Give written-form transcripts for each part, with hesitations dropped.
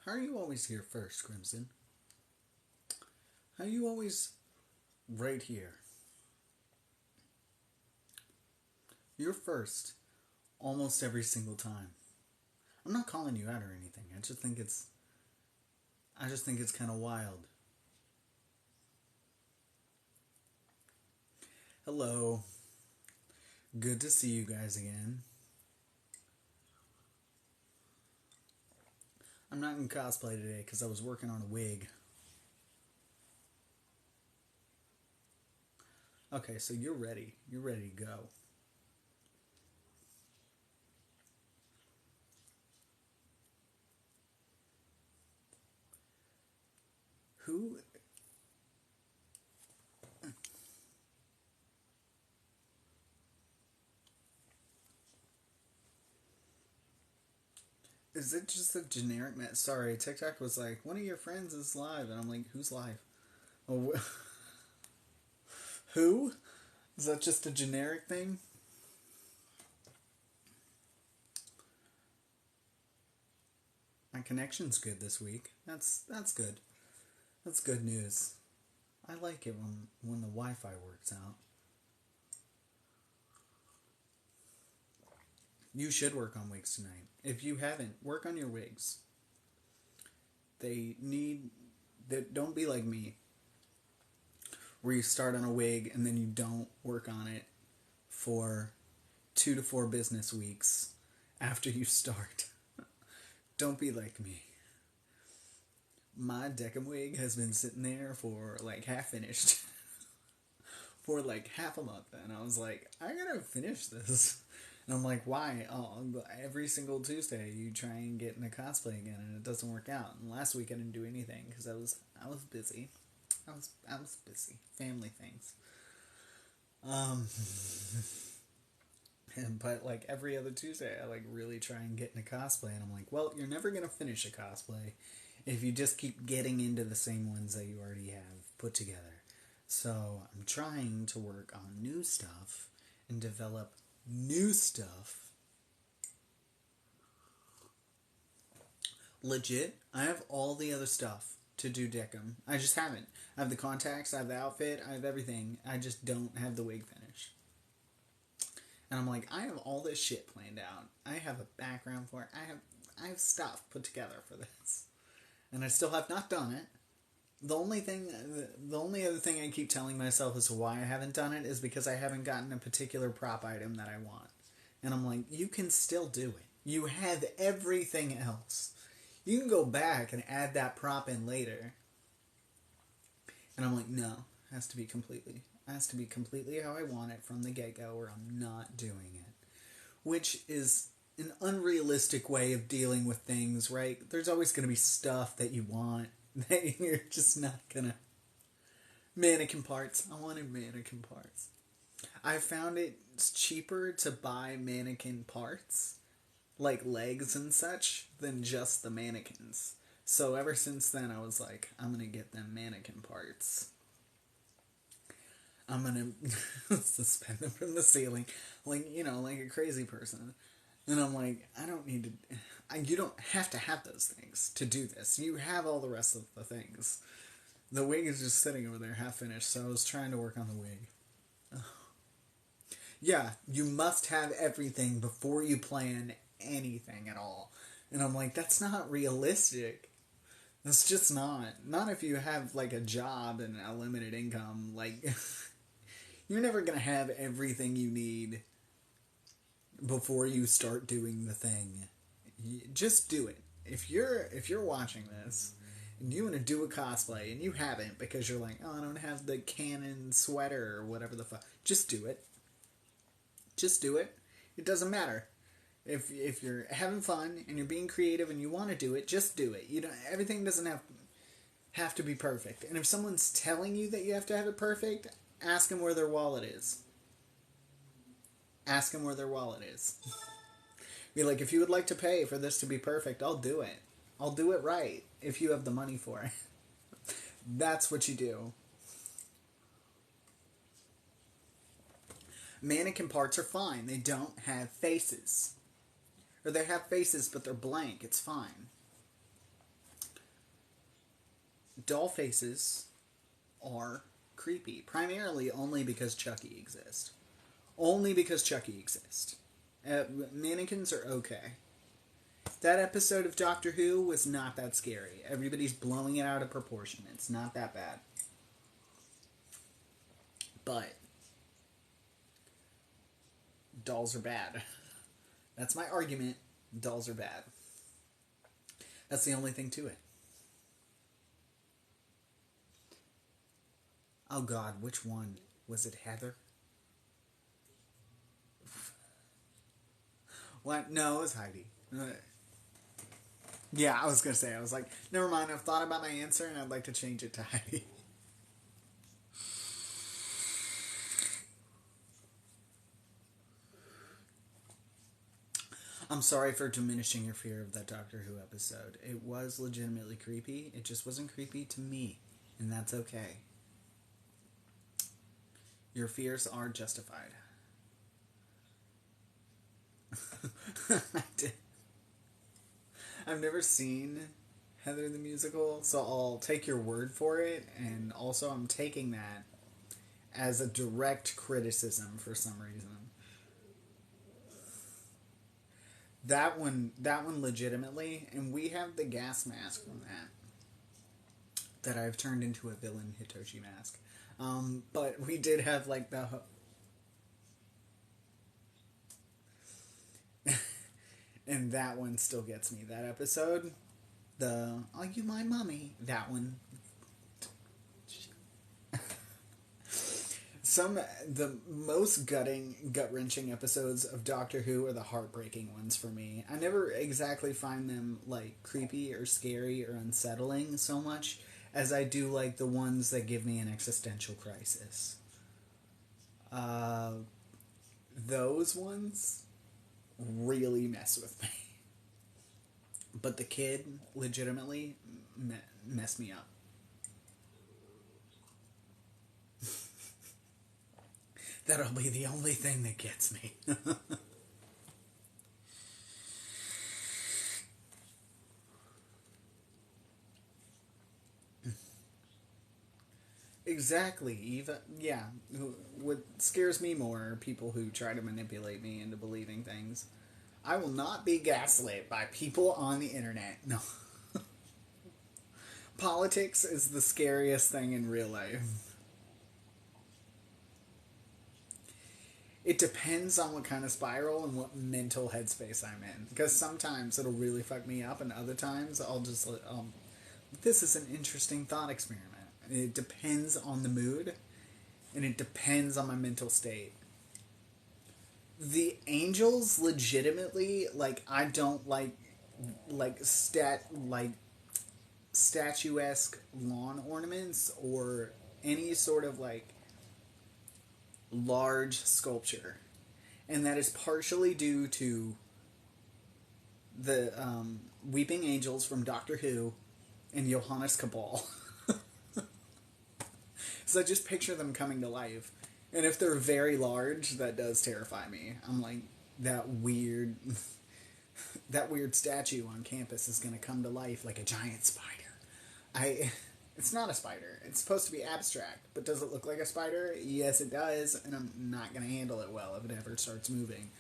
How are you always here first, Crimson? How are you always right here? You're first almost every single time. I'm not calling you out or anything. I just think it's kind of wild. Hello. Good to see you guys again. I'm not in cosplay today because I was working on a wig. Okay, so you're ready. You're ready to go. Who is it? Just a generic man? Sorry, TikTok was like, one of your friends is live, and I'm like, who's live? Oh, who? Is that just a generic thing? My connection's good this week. That's good. That's good news. I like it when the Wi-Fi works out. You should work on wigs tonight. If you haven't, work on your wigs. They need that. Don't be like me, where you start on a wig and then you don't work on it for 2 to 4 business weeks after you start. Don't be like me. My Deckham wig has been sitting there for like half finished for like half a month, and I was like, I gotta finish this. And I'm like, why? Oh, every single Tuesday you try and get in a cosplay again, and it doesn't work out. And last week I didn't do anything because I was busy. I was busy. Family things. Um, but like every other Tuesday, I like really try and get in a cosplay, and I'm like, well, you're never gonna finish a cosplay if you just keep getting into the same ones that you already have put together. So I'm trying to work on new stuff and develop new stuff. Legit, I have all the other stuff to do Deckham. I just haven't. I have the contacts, I have the outfit, I have everything. I just don't have the wig finish. And I'm like, I have all this shit planned out. I have a background for it. I have stuff put together for this. And I still have not done it. The only other thing I keep telling myself as to why I haven't done it is because I haven't gotten a particular prop item that I want. And I'm like, you can still do it. You have everything else. You can go back and add that prop in later. And I'm like, no, it has to be completely how I want it from the get go, or I'm not doing it. Which is an unrealistic way of dealing with things, right? There's always going to be stuff that you want that you're just not gonna. Mannequin parts. I wanted mannequin parts. I found it's cheaper to buy mannequin parts, like legs and such, than just the mannequins. So ever since then, I was like, I'm gonna get them mannequin parts. I'm gonna suspend them from the ceiling, like a crazy person. And I'm like, I don't need to. You don't have to have those things to do this. You have all the rest of the things. The wig is just sitting over there half finished, so I was trying to work on the wig. Yeah, you must have everything before you plan anything at all. And I'm like, that's not realistic. That's just not. Not if you have like a job and a limited income. Like, you're never gonna have everything you need before you start doing the thing. Just do it. If you're watching this and you want to do a cosplay and you haven't because you're like, oh, I don't have the Canon sweater or whatever the fuck, just do it. Just do it. It doesn't matter. If you're having fun and you're being creative and you want to do it, just do it. You don't. Everything doesn't have to be perfect. And if someone's telling you that you have to have it perfect, ask them where their wallet is. Ask them where their wallet is. Be like, if you would like to pay for this to be perfect, I'll do it. I'll do it right if you have the money for it. That's what you do. Mannequin parts are fine. They don't have faces. Or they have faces, but they're blank. It's fine. doll faces are creepy, primarily only because Chucky exists. Only because Chucky exists. Mannequins are okay. That episode of Doctor Who was not that scary. Everybody's blowing it out of proportion. It's not that bad. But dolls are bad. That's my argument. Dolls are bad. That's the only thing to it. Oh God, which one? Was it Heather? What? No, it was Heidi. Yeah, I was gonna say. I was like, never mind. I've thought about my answer, and I'd like to change it to Heidi. I'm sorry for diminishing your fear of that Doctor Who episode. It was legitimately creepy. It just wasn't creepy to me, and that's okay. Your fears are justified. I've never seen Heather the Musical, so I'll take your word for it, and also I'm taking that as a direct criticism for some reason. That one legitimately, and we have the gas mask from that I've turned into a villain Hitoshi mask. But we did have like the and that one still gets me. That episode, the "Are you my mommy?" That one. The most gut wrenching episodes of Doctor Who are the heartbreaking ones for me. I never exactly find them like creepy or scary or unsettling so much as I do like the ones that give me an existential crisis. Uh, those ones really mess with me. But the kid legitimately messed me up. That'll be the only thing that gets me. Exactly, Eva. Yeah. What scares me more are people who try to manipulate me into believing things. I will not be gaslit by people on the internet. No. Politics is the scariest thing in real life. It depends on what kind of spiral and what mental headspace I'm in. Because sometimes it'll really fuck me up, and other times I'll just, this is an interesting thought experiment. It depends on the mood, and it depends on my mental state. The angels legitimately, like, I don't like statuesque lawn ornaments or any sort of like large sculpture, and that is partially due to the weeping angels from Doctor Who and Johannes Cabal. So I just picture them coming to life, and if they're very large, that does terrify me. I'm like, that weird that weird statue on campus is going to come to life like a giant spider. It's not a spider. It's supposed to be abstract, but does it look like a spider? Yes, it does, and I'm not going to handle it well if it ever starts moving.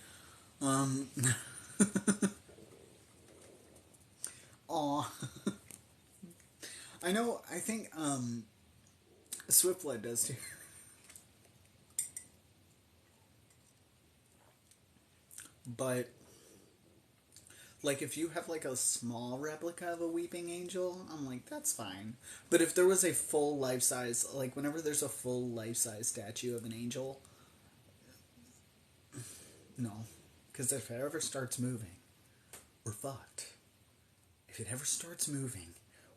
Aw. I know, I think, Swiftblood does too. But like, if you have, like, a small replica of a weeping angel, I'm like, that's fine. But if there was a full life-size, like, whenever there's a full life-size statue of an angel, no. Because if it ever starts moving, we're fucked. If it ever starts moving,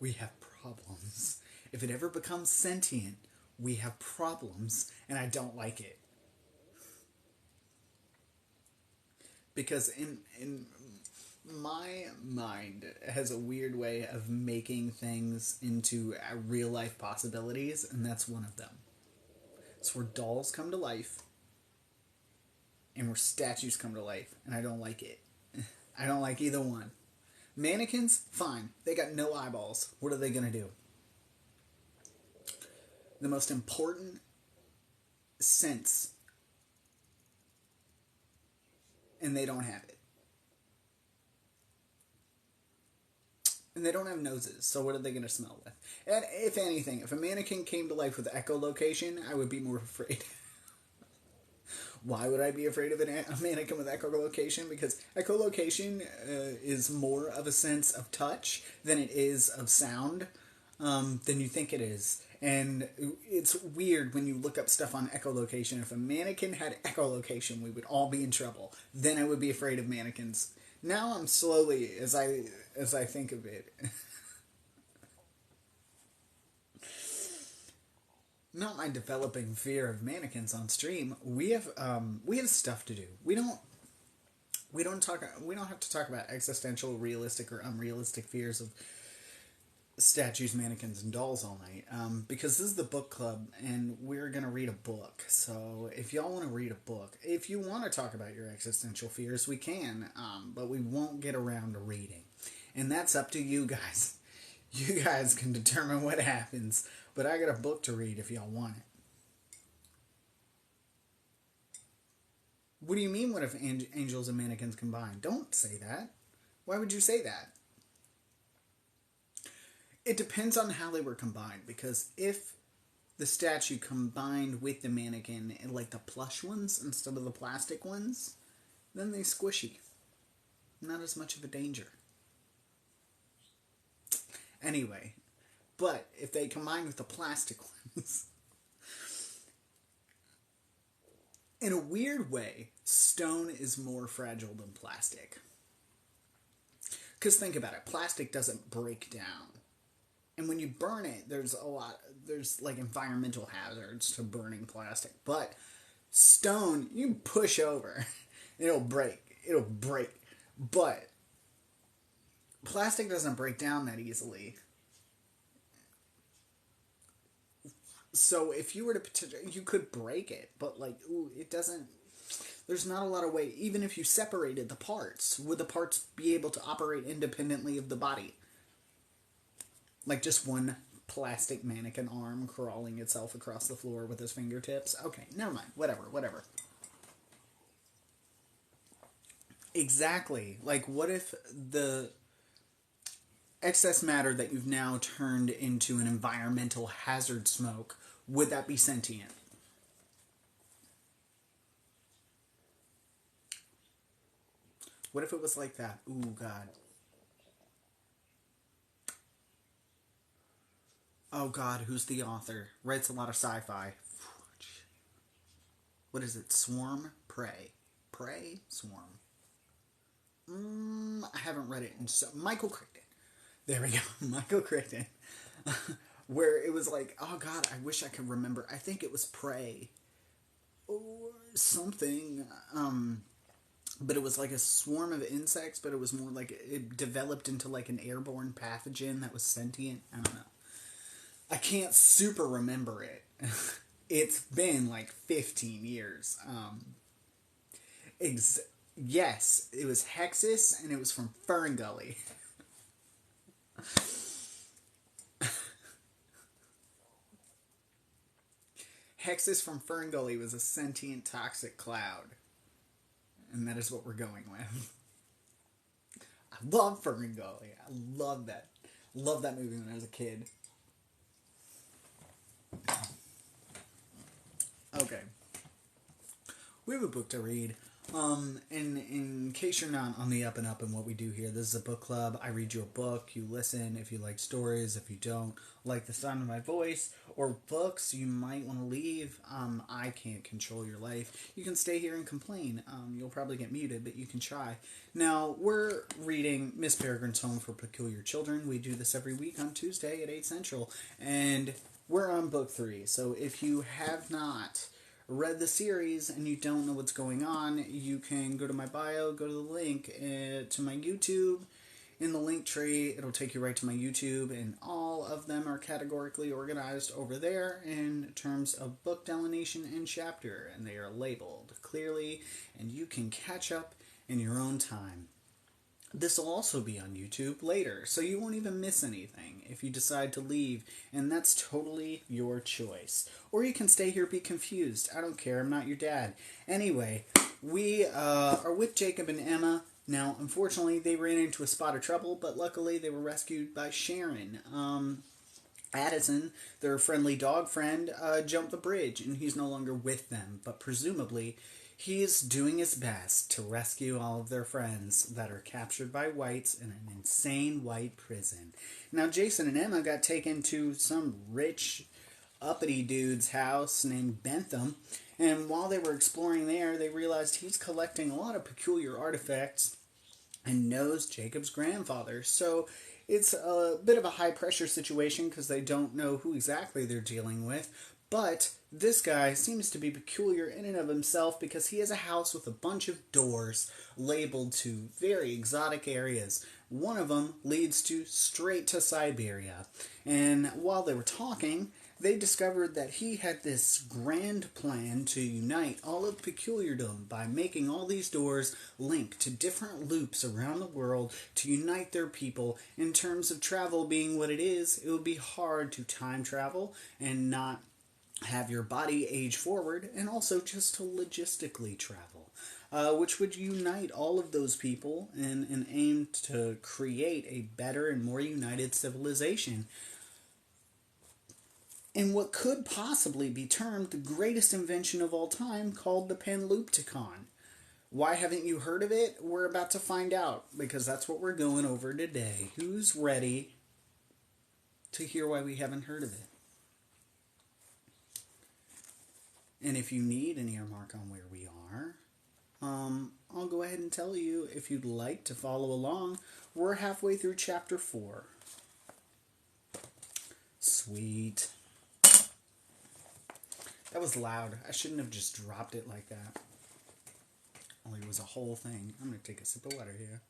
we have problems. If it ever becomes sentient, we have problems, and I don't like it. Because in my mind has a weird way of making things into real life possibilities, and that's one of them. It's where dolls come to life and where statues come to life, and I don't like it. I don't like either one. Mannequins, fine. They got no eyeballs. What are they gonna do? the most important sense, and they don't have it. And they don't have noses, so what are they going to smell with? And if anything, if a mannequin came to life with echolocation, I would be more afraid. Why would I be afraid of a mannequin with echolocation? Because echolocation is more of a sense of touch than it is of sound, than you think it is. And it's weird when you look up stuff on echolocation. If a mannequin had echolocation, we would all be in trouble. Then I would be afraid of mannequins. Now I'm slowly, as I think of it, not my developing fear of mannequins on stream. We have stuff to do. We don't have to talk about existential, realistic, or unrealistic fears of statues, mannequins, and dolls all night, because this is the book club and we're gonna read a book. So if y'all want to read a book, if you want to talk about your existential fears, we can, but we won't get around to reading, and that's up to you guys. You guys can determine what happens, but I got a book to read if y'all want it. What do you mean, what if angels and mannequins combine? Don't say that. Why would you say that? It depends on how they were combined, because if the statue combined with the mannequin, like the plush ones instead of the plastic ones, then they squishy. Not as much of a danger. Anyway, but if they combine with the plastic ones, in a weird way, stone is more fragile than plastic. Because think about it, plastic doesn't break down. And when you burn it, there's like environmental hazards to burning plastic. But stone, you can push over. It'll break. But plastic doesn't break down that easily. So if you were to, you could break it, but it doesn't, there's not a lot of way. Even if you separated the parts, would the parts be able to operate independently of the body? Like just one plastic mannequin arm crawling itself across the floor with his fingertips? Okay, never mind. Whatever. Exactly. Like, what if the excess matter that you've now turned into an environmental hazard smoke, would that be sentient? What if it was like that? Ooh, God. Oh God, who's the author? Writes a lot of sci-fi. What is it? Swarm? Prey? Prey? Swarm? I haven't read it in so... Michael Crichton. There we go. Michael Crichton. Where it was like, oh God, I wish I could remember. I think it was Prey. Or something. But it was like a swarm of insects, but it was more like... It developed into like an airborne pathogen that was sentient. I don't know. I can't super remember it. It's been like 15 years. Yes, it was Hexus, and it was from Fern Gully. Hexus from Fern Gully was a sentient toxic cloud. And that is what we're going with. I love Fern Gully. I love that. Love that movie when I was a kid. Okay. We have a book to read. And in case you're not on the up and up in what we do here, this is a book club. I read you a book, you listen if you like stories, if you don't like the sound of my voice, or books you might want to leave. I can't control your life. You can stay here and complain. You'll probably get muted, but you can try. Now, we're reading Miss Peregrine's Home for Peculiar Children. We do this every week on Tuesday at 8 Central, and we're on book 3. So if you have not read the series and you don't know what's going on, you can go to my bio, go to the link to my YouTube. In the link tree, it'll take you right to my YouTube, and all of them are categorically organized over there in terms of book delineation and chapter, and they are labeled clearly, and you can catch up in your own time. This will also be on YouTube later, so you won't even miss anything if you decide to leave, and that's totally your choice. Or you can stay here, be confused. I don't care, I'm not your dad. Anyway, we are with Jacob and Emma. Now, unfortunately, they ran into a spot of trouble, but luckily they were rescued by Sharon. Addison, their friendly dog friend, jumped the bridge, and he's no longer with them, but presumably he's doing his best to rescue all of their friends that are captured by whites in an insane white prison. Now, Jason and Emma got taken to some rich, uppity dude's house named Bentham, and while they were exploring there, they realized he's collecting a lot of peculiar artifacts and knows Jacob's grandfather. So it's a bit of a high pressure situation because they don't know who exactly they're dealing with. But this guy seems to be peculiar in and of himself because he has a house with a bunch of doors labeled to very exotic areas. One of them leads to straight to Siberia. And while they were talking, they discovered that he had this grand plan to unite all of Peculiardom by making all these doors link to different loops around the world to unite their people. In terms of travel being what it is, it would be hard to time travel and not have your body age forward, and also just to logistically travel, which would unite all of those people in an aim to create a better and more united civilization in what could possibly be termed the greatest invention of all time, called the Panloopticon. Why haven't you heard of it? We're about to find out, because that's what we're going over today. Who's ready to hear why we haven't heard of it? And if you need an earmark on where we are, I'll go ahead and tell you, if you'd like to follow along, we're halfway through chapter 4. Sweet. That was loud. I shouldn't have just dropped it like that. Only it was a whole thing. I'm going to take a sip of water here.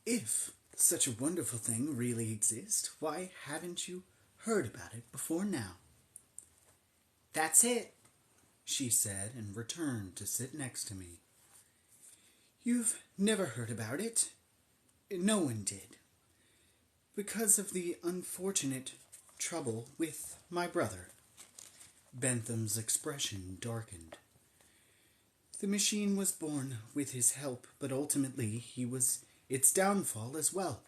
If such a wonderful thing really exists, why haven't you heard about it before now? That's it, she said, and returned to sit next to me. You've never heard about it? No one did. Because of the unfortunate trouble with my brother. Bentham's expression darkened. The machine was born with his help, but ultimately he was its downfall as well.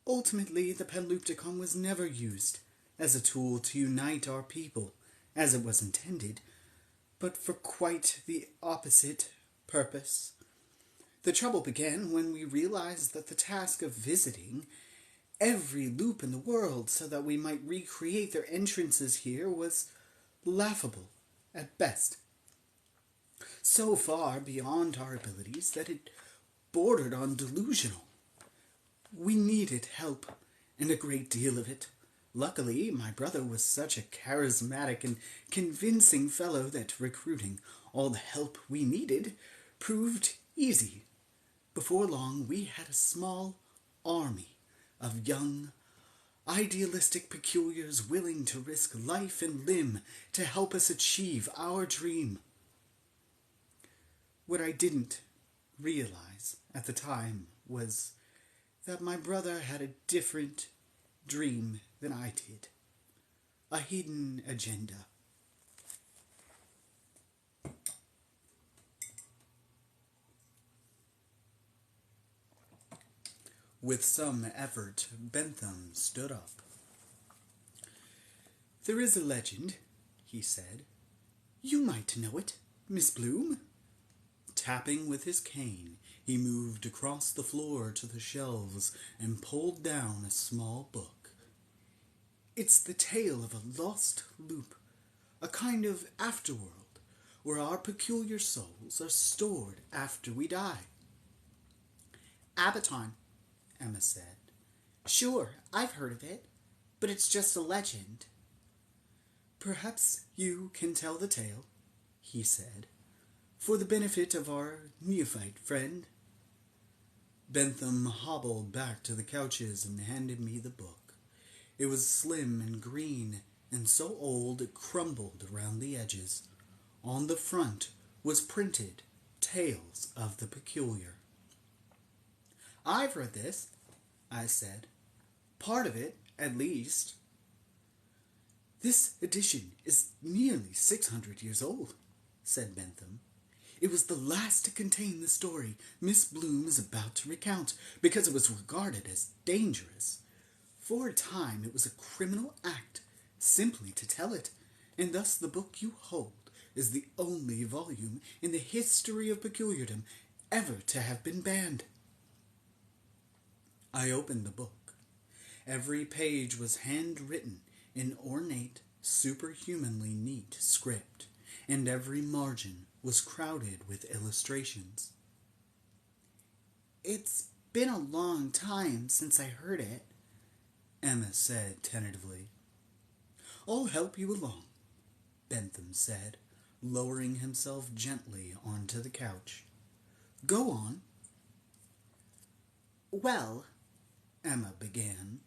Ultimately, the Panloopticon was never used as a tool to unite our people, as it was intended, but for quite the opposite purpose. The trouble began when we realized that the task of visiting every loop in the world so that we might recreate their entrances here was laughable at best. So far beyond our abilities that it bordered on delusional. We needed help, and a great deal of it. Luckily, my brother was such a charismatic and convincing fellow that recruiting all the help we needed proved easy. Before long, we had a small army of young, idealistic peculiars willing to risk life and limb to help us achieve our dream. What I didn't realize at the time was that my brother had a different dream than I did. A hidden agenda. With some effort, Bentham stood up. There is a legend, he said. You might know it, Miss Bloom. Tapping with his cane, he moved across the floor to the shelves and pulled down a small book. It's the tale of a lost loop, a kind of afterworld, where our peculiar souls are stored after we die. Abaton, Emma said. Sure, I've heard of it, but it's just a legend. Perhaps you can tell the tale, he said, for the benefit of our neophyte friend. Bentham hobbled back to the couches and handed me the book. It was slim and green, and so old it crumbled around the edges. On the front was printed Tales of the Peculiar. "I've read this," I said. "Part of it, at least." "This edition is nearly 600 years old," said Bentham. "It was the last to contain the story Miss Bloom is about to recount, because it was regarded as dangerous. For a time it was a criminal act simply to tell it, and thus the book you hold is the only volume in the history of peculiardom ever to have been banned." I opened the book. Every page was handwritten in ornate, superhumanly neat script, and every margin was crowded with illustrations. "It's been a long time since I heard it," Emma said tentatively. "I'll help you along," Bentham said, lowering himself gently onto the couch. "Go on." "Well," Emma began,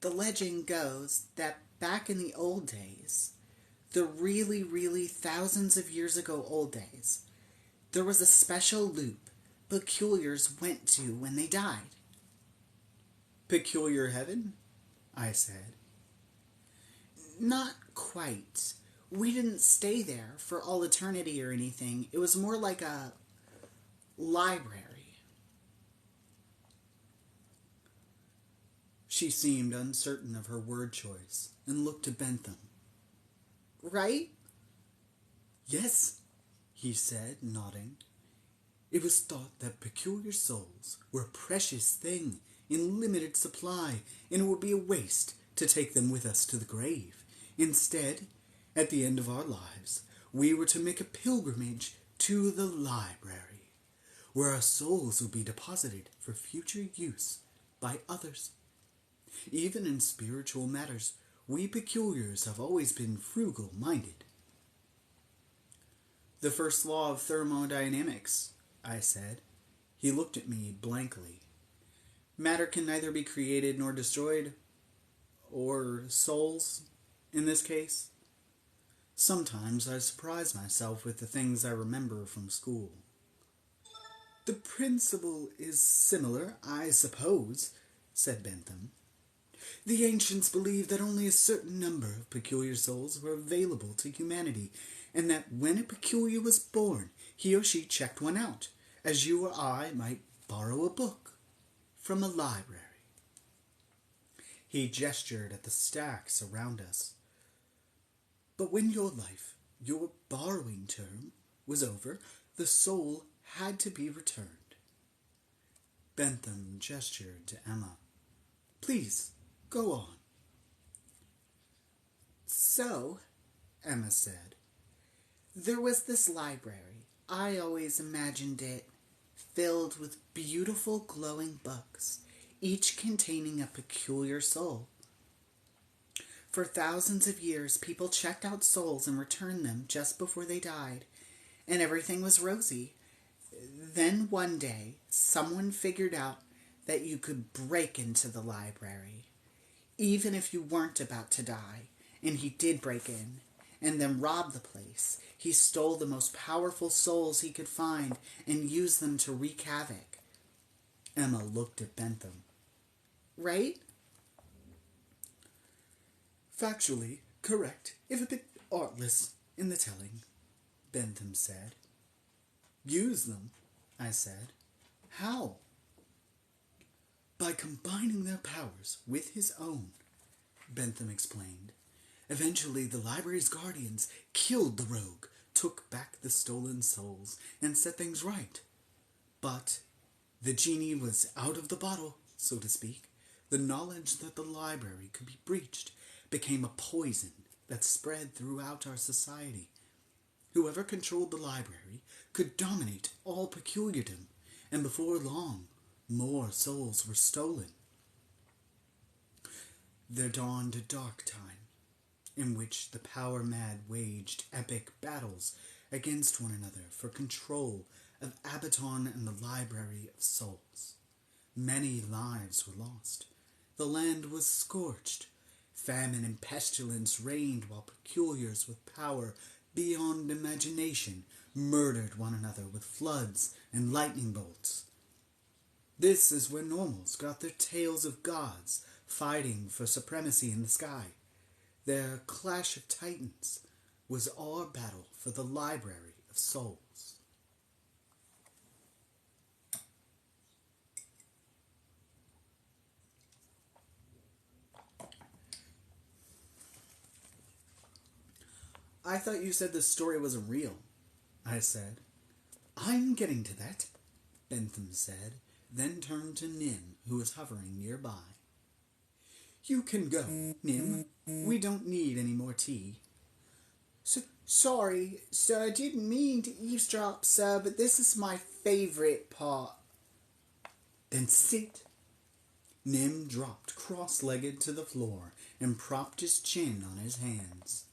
"the legend goes that back in the old days, the really, really thousands of years ago old days, there was a special loop peculiars went to when they died." "Peculiar heaven?" I said. "Not quite. We didn't stay there for all eternity or anything. It was more like a library." She seemed uncertain of her word choice and looked to Bentham. "Right?" "Yes," he said, nodding. "It was thought that peculiar souls were a precious thing in limited supply, and it would be a waste to take them with us to the grave. Instead, at the end of our lives, we were to make a pilgrimage to the library, where our souls would be deposited for future use by others. Even in spiritual matters, we peculiars have always been frugal-minded." "The first law of thermodynamics," I said. He looked at me blankly. "Matter can neither be created nor destroyed, or souls, in this case." Sometimes I surprise myself with the things I remember from school. "The principle is similar, I suppose," said Bentham. "The ancients believed that only a certain number of peculiar souls were available to humanity, and that when a peculiar was born, he or she checked one out, as you or I might borrow a book from a library." He gestured at the stacks around us. "But when your life, your borrowing term, was over, the soul had to be returned." Bentham gestured to Emma. "Please, go on." "So," Emma said, "there was this library. I always imagined it filled with beautiful glowing books, each containing a peculiar soul. For thousands of years, people checked out souls and returned them just before they died, and everything was rosy. Then one day, someone figured out that you could break into the library, even if you weren't about to die, and he did break in, and then rob the place. He stole the most powerful souls he could find and used them to wreak havoc." Emma looked at Bentham. "Right?" "Factually correct, if a bit artless in the telling," Bentham said. "Use them," I said. "How?" "By combining their powers with his own," Bentham explained. "Eventually, the library's guardians killed the rogue, took back the stolen souls, and set things right. But the genie was out of the bottle, so to speak. The knowledge that the library could be breached became a poison that spread throughout our society. Whoever controlled the library could dominate all peculiardom, and before long, more souls were stolen. There dawned a dark time, in which the power-mad waged epic battles against one another for control of Abaton and the Library of Souls. Many lives were lost. The land was scorched. Famine and pestilence reigned while peculiars with power beyond imagination murdered one another with floods and lightning bolts. This is where normals got their tales of gods fighting for supremacy in the sky. Their clash of titans was our battle for the Library of Souls. I thought you said this story wasn't real, I said. I'm getting to that, Bentham said, then turned to Nim, who was hovering nearby. You can go, Nim. We don't need any more tea. Sorry, sir, I didn't mean to eavesdrop, sir, but this is my favourite part. Then sit. Nim dropped cross-legged to the floor and propped his chin on his hands.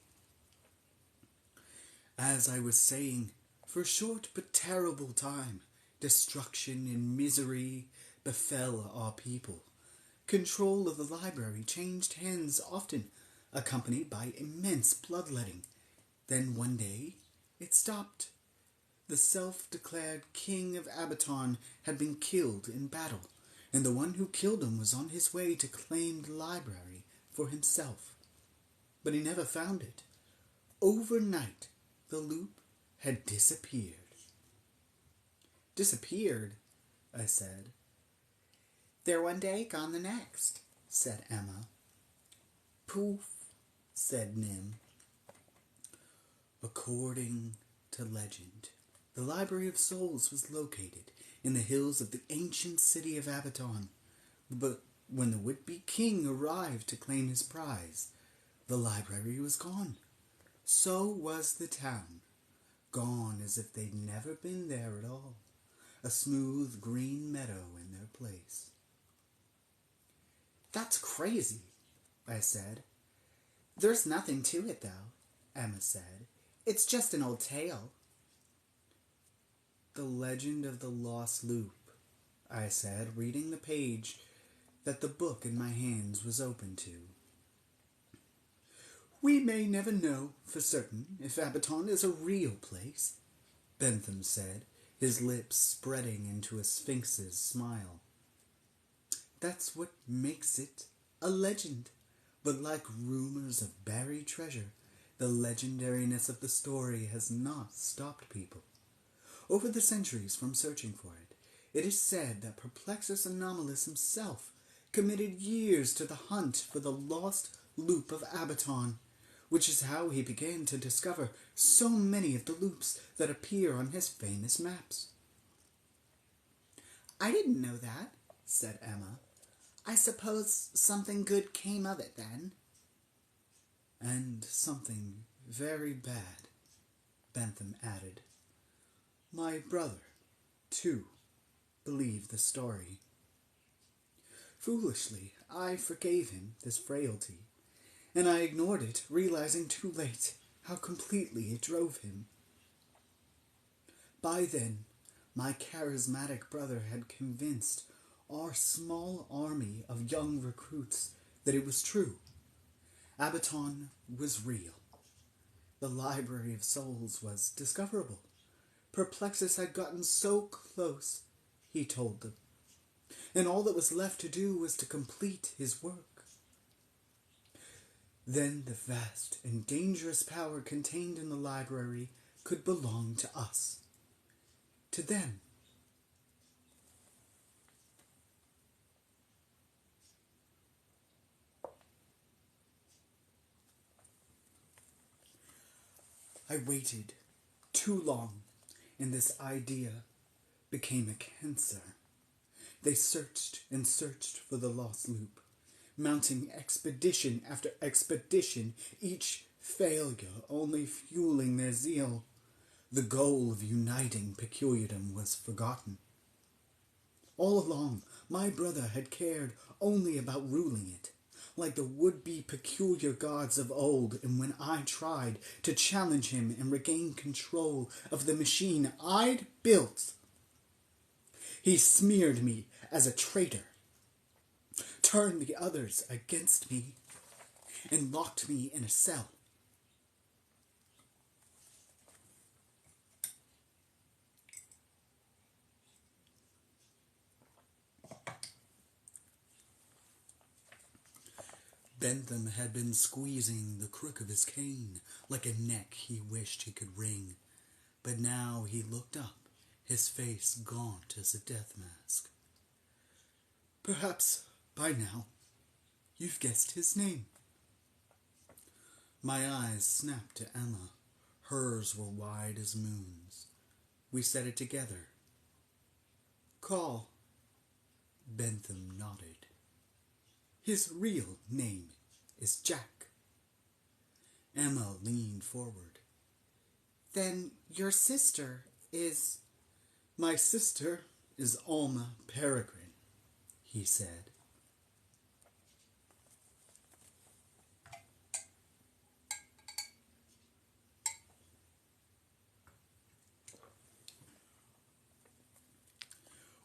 As I was saying, for a short but terrible time, destruction and misery befell our people. Control of the library changed hands often, accompanied by immense bloodletting. Then one day, it stopped. The self-declared king of Abaton had been killed in battle, and the one who killed him was on his way to claim the library for himself. But he never found it. Overnight, the loop had disappeared. Disappeared? I said. There one day, gone the next, said Emma. Poof, said Nim. According to legend, the Library of Souls was located in the hills of the ancient city of Abaton. But when the would-be king arrived to claim his prize, the library was gone. So was the town, gone as if they'd never been there at all, a smooth green meadow in their place. That's crazy, I said. There's nothing to it, though, Emma said. It's just an old tale. The Legend of the Lost Loop, I said, reading the page that the book in my hands was open to. We may never know for certain if Abaton is a real place, Bentham said, his lips spreading into a sphinx's smile. That's what makes it a legend. But like rumors of buried treasure, the legendariness of the story has not stopped people. Over the centuries from searching for it, it is said that Perplexus Anomalous himself committed years to the hunt for the lost loop of Abaton, which is how he began to discover so many of the loops that appear on his famous maps. I didn't know that, said Emma. I suppose something good came of it then. And something very bad, Bentham added. My brother, too, believed the story. Foolishly, I forgave him this frailty, and I ignored it, realizing too late how completely it drove him. By then, my charismatic brother had convinced our small army of young recruits that it was true. Abaton was real. The Library of Souls was discoverable. Perplexus had gotten so close, he told them, and all that was left to do was to complete his work. Then the vast and dangerous power contained in the library could belong to us, to them. I waited too long, and this idea became a cancer. They searched and searched for the lost loop, mounting expedition after expedition, each failure only fueling their zeal. The goal of uniting Peculiardom was forgotten. All along, my brother had cared only about ruling it, like the would-be peculiar gods of old, and when I tried to challenge him and regain control of the machine I'd built, He smeared me as a traitor, turned the others against me, and locked me in a cell. Bentham had been squeezing the crook of his cane like a neck he wished he could wring, but now he looked up, his face gaunt as a death mask. Perhaps, by now, you've guessed his name. My eyes snapped to Emma. Hers were wide as moons. We said it together. Call. Bentham nodded. His real name is Jack. Emma leaned forward. Then your sister is... My sister is Alma Peregrine, he said.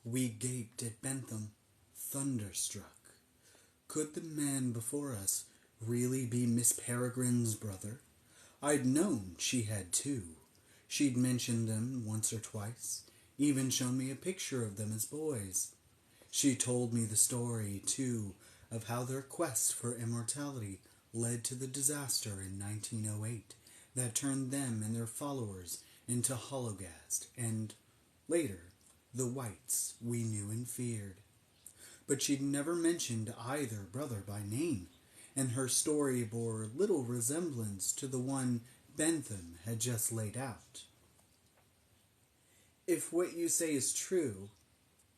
We gaped at Bentham, thunderstruck. Could the man before us really be Miss Peregrine's brother? I'd known she had two. She'd mentioned them once or twice, even shown me a picture of them as boys. She told me the story, too, of how their quest for immortality led to the disaster in 1908 that turned them and their followers into Hologast and, later, the whites we knew and feared. But she'd never mentioned either brother by name, and her story bore little resemblance to the one Bentham had just laid out. If what you say is true,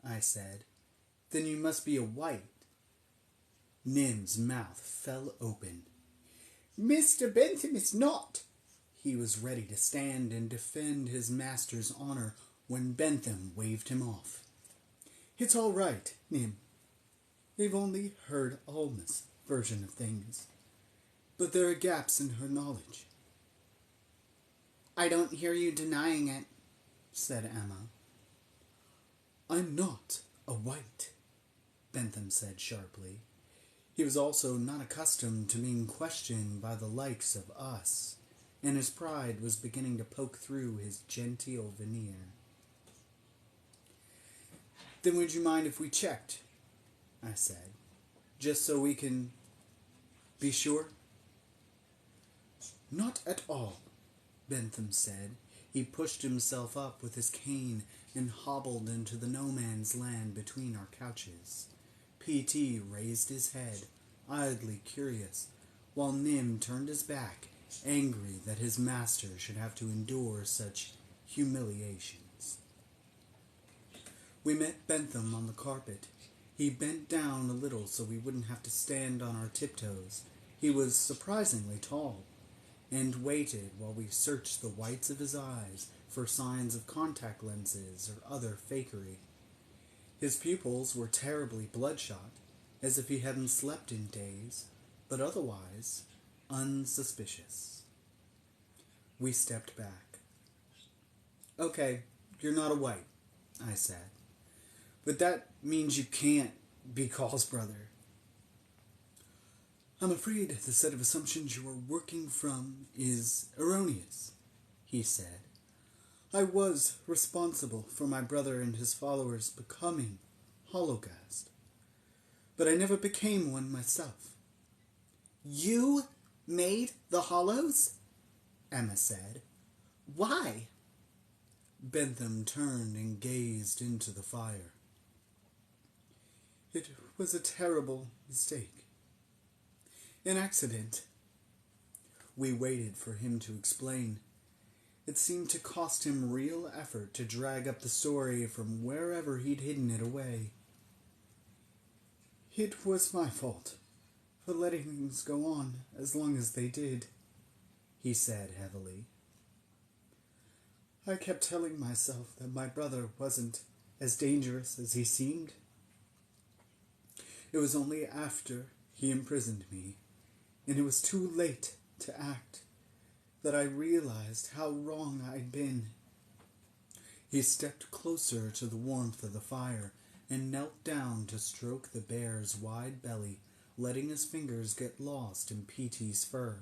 I said, then you must be a white. Nim's mouth fell open. Mr. Bentham is not. He was ready to stand and defend his master's honor when Bentham waved him off. It's all right, Nim. They've only heard Alma's version of things, but there are gaps in her knowledge. I don't hear you denying it, said Emma. I'm not a white, Bentham said sharply. He was also not accustomed to being questioned by the likes of us, and his pride was beginning to poke through his genteel veneer. Then would you mind if we checked? I said, just so we can be sure. Not at all, Bentham said. He pushed himself up with his cane and hobbled into the no-man's land between our couches. P.T. raised his head, idly curious, while Nim turned his back, angry that his master should have to endure such humiliations. We met Bentham on the carpet. He bent down a little so we wouldn't have to stand on our tiptoes. He was surprisingly tall, and waited while we searched the whites of his eyes for signs of contact lenses or other fakery. His pupils were terribly bloodshot, as if he hadn't slept in days, but otherwise unsuspicious. We stepped back. Okay, you're not a white, I said. But that means you can't be Call's brother. I'm afraid the set of assumptions you are working from is erroneous, he said. I was responsible for my brother and his followers becoming Hologast, but I never became one myself. You made the Hollows? Emma said. Why? Bentham turned and gazed into the fire. It was a terrible mistake. An accident. We waited for him to explain. It seemed to cost him real effort to drag up the story from wherever he'd hidden it away. It was my fault for letting things go on as long as they did, he said heavily. I kept telling myself that my brother wasn't as dangerous as he seemed. It was only after he imprisoned me, and it was too late to act, that I realized how wrong I'd been. He stepped closer to the warmth of the fire and knelt down to stroke the bear's wide belly, letting his fingers get lost in Petey's fur.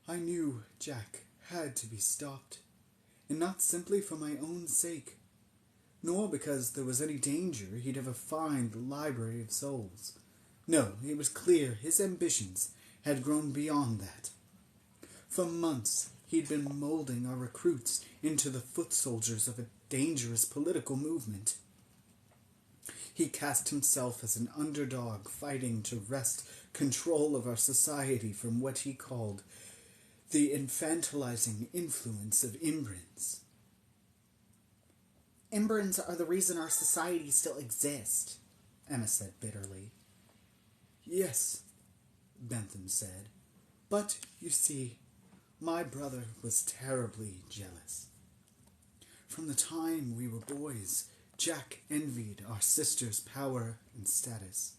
I knew Jack had to be stopped, and not simply for my own sake, nor because there was any danger he'd ever find the Library of Souls. No, it was clear his ambitions had grown beyond that. For months, he'd been molding our recruits into the foot soldiers of a dangerous political movement. He cast himself as an underdog fighting to wrest control of our society from what he called the infantilizing influence of Imbrans. Imbrans are the reason our society still exists, Emma said bitterly. Yes, Bentham said, but, you see, my brother was terribly jealous. From the time we were boys, Jack envied our sister's power and status.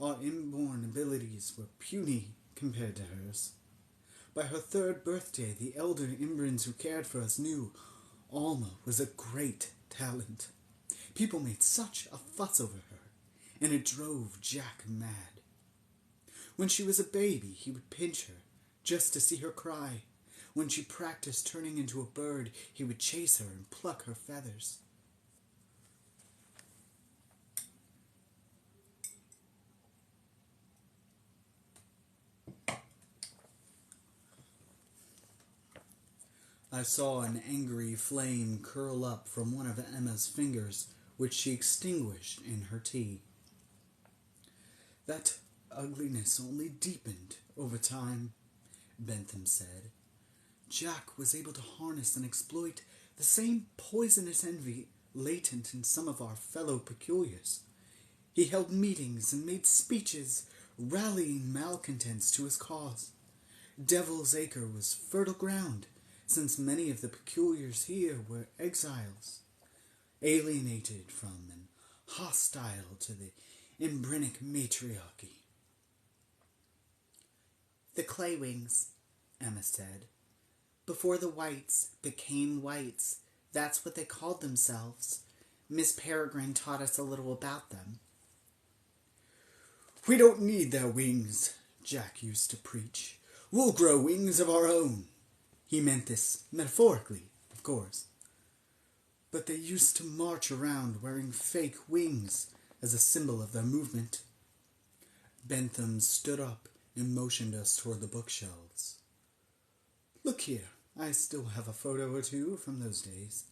Our inborn abilities were puny compared to hers. By her third birthday, the elder Imbrans who cared for us knew Alma was a great talent. People made such a fuss over her, and it drove Jack mad. When she was a baby, he would pinch her, just to see her cry. When she practiced turning into a bird, he would chase her and pluck her feathers. I saw an angry flame curl up from one of Emma's fingers, which she extinguished in her tea. That ugliness only deepened over time, Bentham said. Jack was able to harness and exploit the same poisonous envy latent in some of our fellow peculiars. He held meetings and made speeches, rallying malcontents to his cause. Devil's Acre was fertile ground, since many of the peculiars here were exiles, alienated from and hostile to the Imbrinic matriarchy. The Claywings, Emma said. Before the whites became whites, that's what they called themselves. Miss Peregrine taught us a little about them. We don't need their wings, Jack used to preach. We'll grow wings of our own. He meant this metaphorically, of course. But they used to march around wearing fake wings as a symbol of their movement. Bentham stood up and motioned us toward the bookshelves. Look here, I still have a photo or two from those days.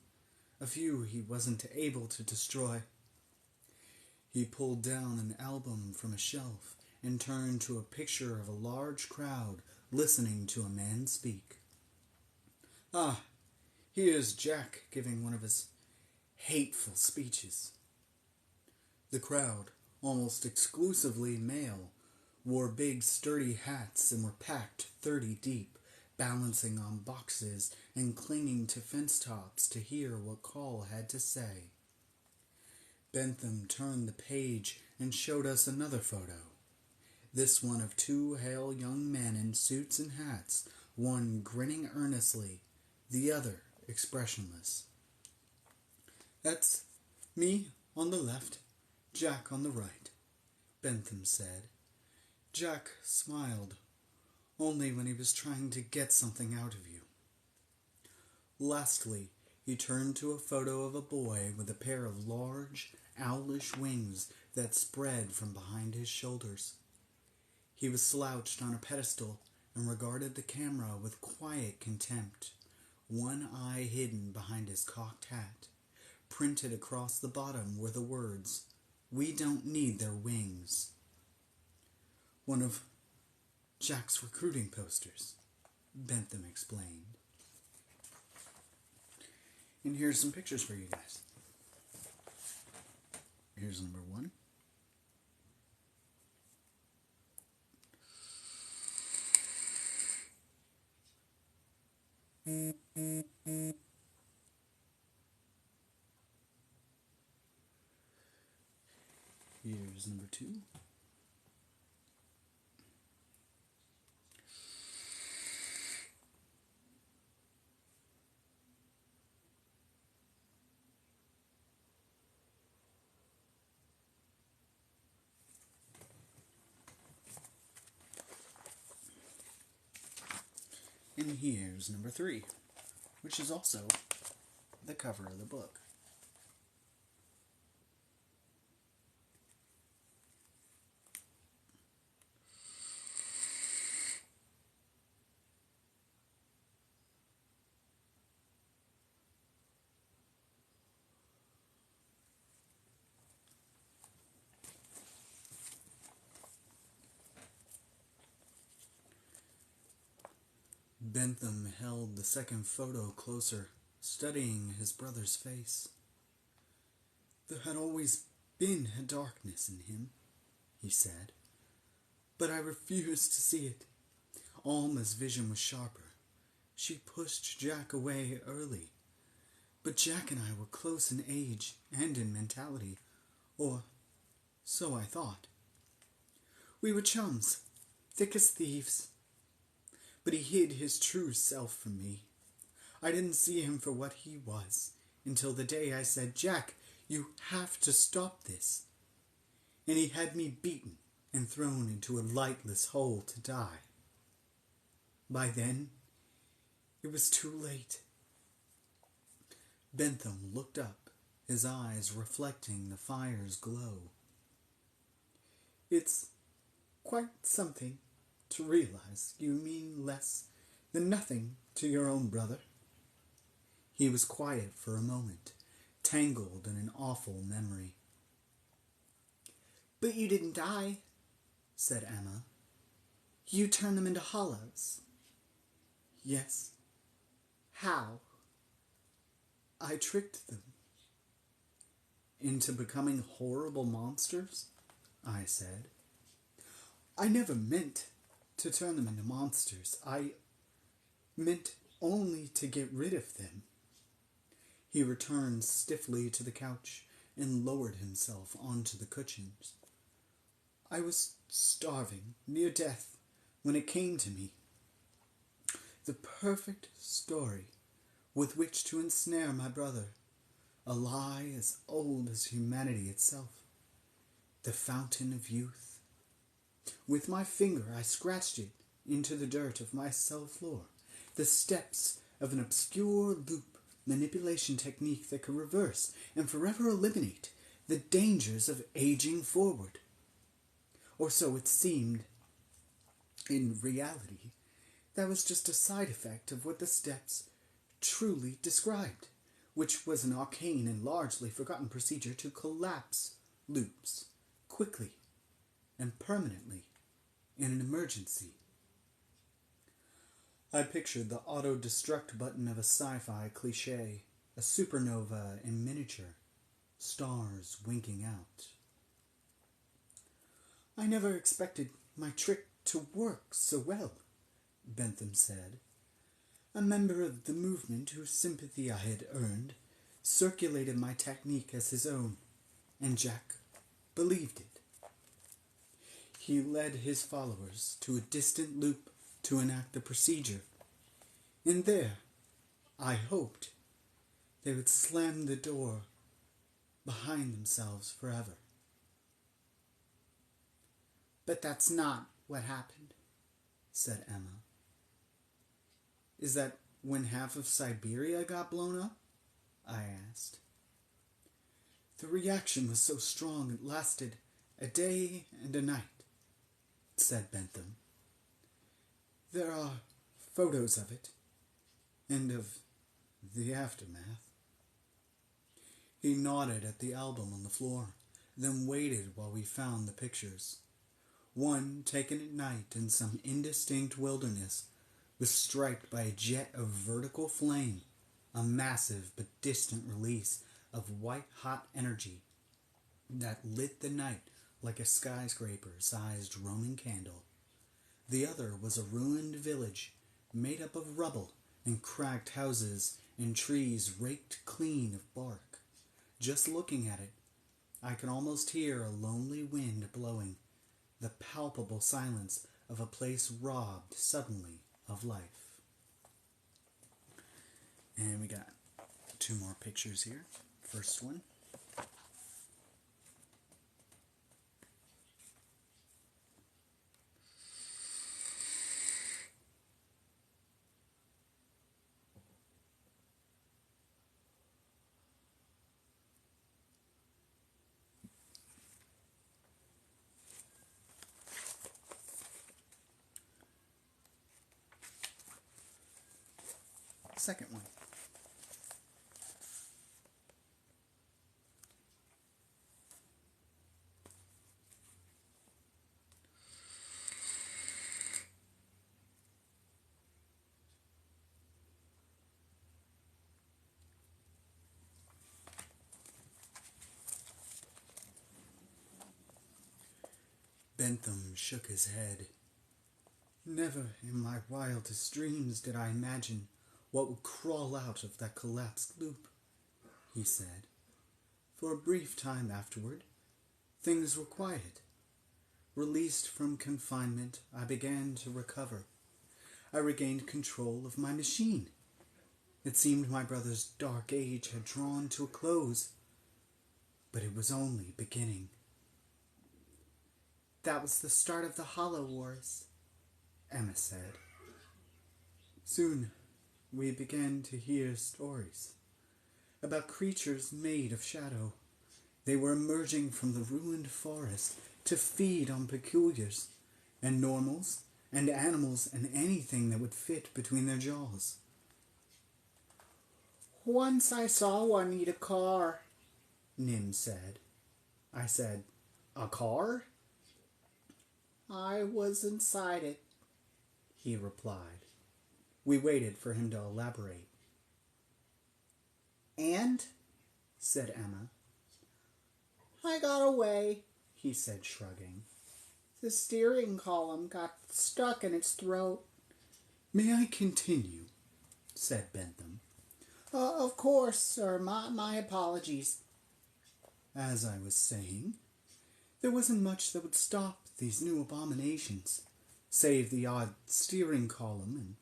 A few he wasn't able to destroy. He pulled down an album from a shelf and turned to a picture of a large crowd listening to a man speak. Ah, here's Jack giving one of his hateful speeches. The crowd, almost exclusively male, wore big sturdy hats and were packed 30 deep, balancing on boxes and clinging to fence tops to hear what Call had to say. Bentham turned the page and showed us another photo. This one of two hale young men in suits and hats, one grinning earnestly, the other expressionless. That's me on the left, Jack on the right, Bentham said. Jack smiled, only when he was trying to get something out of you. Lastly, he turned to a photo of a boy with a pair of large, owlish wings that spread from behind his shoulders. He was slouched on a pedestal and regarded the camera with quiet contempt, one eye hidden behind his cocked hat. Printed across the bottom were the words, "We don't need their wings." One of Jack's recruiting posters, Bentham explained. And here's some pictures for you guys. Here's number one. Here's number two. And here's number 3, which is also the cover of the book. Bentham held the second photo closer, studying his brother's face. There had always been a darkness in him, he said, but I refused to see it. Alma's vision was sharper. She pushed Jack away early, but Jack and I were close in age and in mentality, or so I thought. We were chums, thick as thieves. But he hid his true self from me. I didn't see him for what he was until the day I said, Jack, you have to stop this. And he had me beaten and thrown into a lightless hole to die. By then, it was too late. Bentham looked up, his eyes reflecting the fire's glow. It's quite something to realize you mean less than nothing to your own brother. He was quiet for a moment, tangled in an awful memory. But you didn't die, said Emma. You turned them into hollows. Yes. How? I tricked them. Into becoming horrible monsters? I said. I never meant to turn them into monsters. I meant only to get rid of them. He returned stiffly to the couch and lowered himself onto the cushions. I was starving, near death, when it came to me. The perfect story with which to ensnare my brother, a lie as old as humanity itself, the fountain of youth. With my finger I scratched it into the dirt of my cell floor, the steps of an obscure loop manipulation technique that could reverse and forever eliminate the dangers of aging forward. Or so it seemed. In reality, that was just a side effect of what the steps truly described, which was an arcane and largely forgotten procedure to collapse loops quickly and permanently in an emergency. I pictured the auto-destruct button of a sci-fi cliché, a supernova in miniature, stars winking out. I never expected my trick to work so well, Bentham said. A member of the movement whose sympathy I had earned circulated my technique as his own, and Jack believed it. He led his followers to a distant loop to enact the procedure, and there, I hoped, they would slam the door behind themselves forever. But that's not what happened, said Emma. Is that when half of Siberia got blown up? I asked. The reaction was so strong it lasted a day and a night, said Bentham. There are photos of it, and of the aftermath. He nodded at the album on the floor, then waited while we found the pictures. One, taken at night in some indistinct wilderness, was striked by a jet of vertical flame, a massive but distant release of white-hot energy that lit the night like a skyscraper-sized Roman candle. The other was a ruined village made up of rubble and cracked houses and trees raked clean of bark. Just looking at it, I could almost hear a lonely wind blowing, the palpable silence of a place robbed suddenly of life. And we got 2 more pictures here. First one. second one. Bentham shook his head. Never in my wildest dreams did I imagine what would crawl out of that collapsed loop, he said. For a brief time afterward, things were quiet. Released from confinement, I began to recover. I regained control of my machine. It seemed my brother's dark age had drawn to a close, but it was only beginning. That was the start of the Hollow Wars, Emma said. Soon, we began to hear stories about creatures made of shadow. They were emerging from the ruined forest to feed on peculiars, and normals, and animals, and anything that would fit between their jaws. Once I saw one eat a car, Nim said. I said, a car? I was inside it, he replied. We waited for him to elaborate. And? Said Emma. I got away, he said, shrugging. The steering column got stuck in its throat. May I continue? Said Bentham. Of course, sir. My apologies. As I was saying, there wasn't much that would stop these new abominations, save the odd steering column and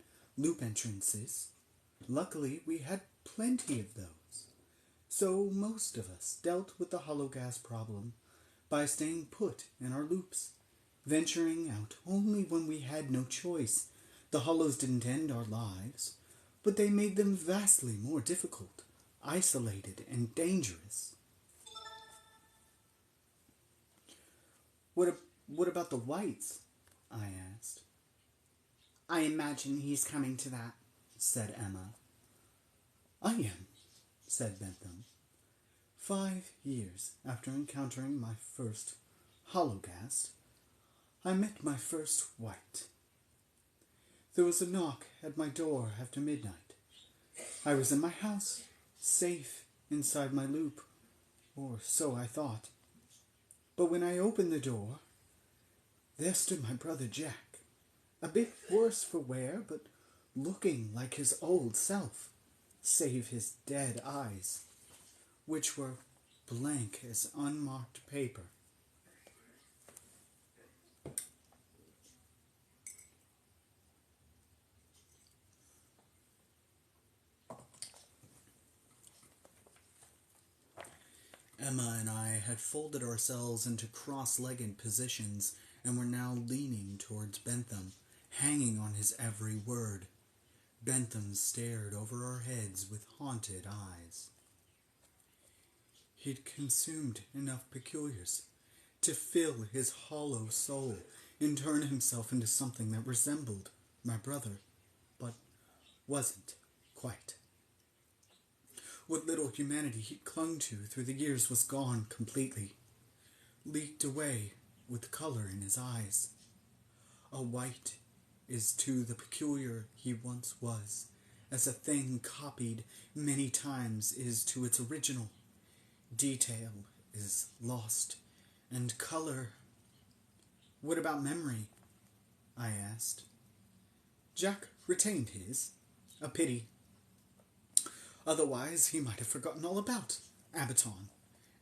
loop entrances. Luckily, we had plenty of those, so most of us dealt with the hollow gas problem by staying put in our loops, venturing out only when we had no choice. The hollows didn't end our lives, but they made them vastly more difficult, isolated, and dangerous. What about the whites? I asked. I imagine he's coming to that, said Emma. I am, said Bentham. 5 years after encountering my first hologhast, I met my first white. There was a knock at my door after midnight. I was in my house, safe inside my loop, or so I thought. But when I opened the door, there stood my brother Jack, a bit worse for wear, but looking like his old self, save his dead eyes, which were blank as unmarked paper. Emma and I had folded ourselves into cross-legged positions and were now leaning towards Bentham, hanging on his every word. Bentham stared over our heads with haunted eyes. He'd consumed enough peculiars to fill his hollow soul and turn himself into something that resembled my brother, but wasn't quite. What little humanity he'd clung to through the years was gone completely, leaked away with the color in his eyes. A white is to the peculiar he once was, as a thing copied many times is to its original. Detail is lost, and color... What about memory? I asked. Jack retained his. A pity. Otherwise, he might have forgotten all about Abaton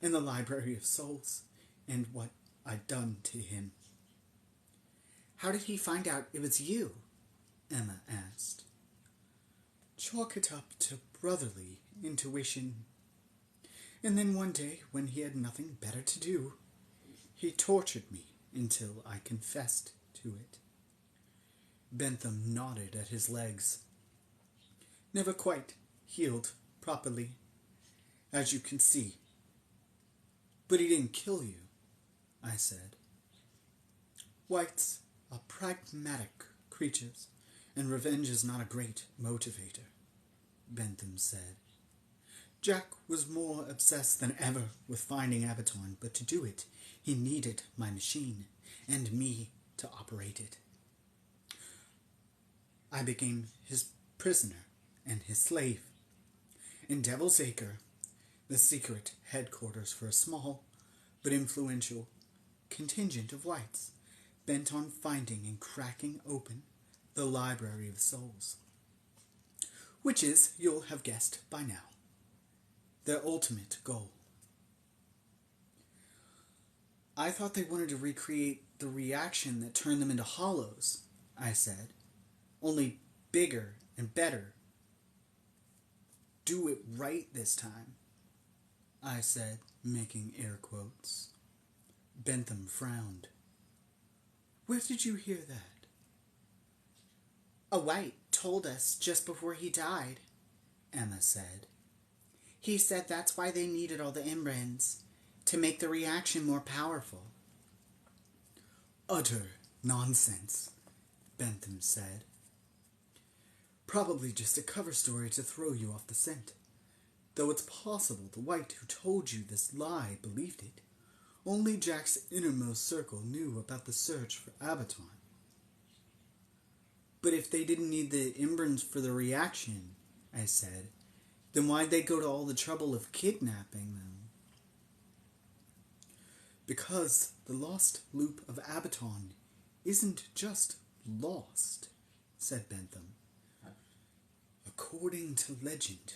and the Library of Souls and what I'd done to him. How did he find out it was you? Emma asked. Chalk it up to brotherly intuition. And then one day, when he had nothing better to do, he tortured me until I confessed to it. Bentham nodded at his legs. Never quite healed properly, as you can see. But he didn't kill you, I said. Whites are pragmatic creatures, and revenge is not a great motivator. Bentham said. Jack was more obsessed than ever with finding Abaton, but to do it, he needed my machine, and me to operate it. I became his prisoner and his slave. In Devil's Acre, the secret headquarters for a small but influential contingent of whites bent on finding and cracking open the Library of Souls, which is, you'll have guessed by now, their ultimate goal. I thought they wanted to recreate the reaction that turned them into hollows, I said. Only bigger and better. Do it right this time, I said, making air quotes. Bentham frowned. Where did you hear that? A white told us just before he died, Emma said. He said that's why they needed all the Imbrans, to make the reaction more powerful. Utter nonsense, Bentham said. Probably just a cover story to throw you off the scent. Though it's possible the white who told you this lie believed it. Only Jack's innermost circle knew about the search for Abaton. But if they didn't need the Imbrans for the reaction, I said, then why'd they go to all the trouble of kidnapping them? Because the lost loop of Abaton isn't just lost, said Bentham. According to legend,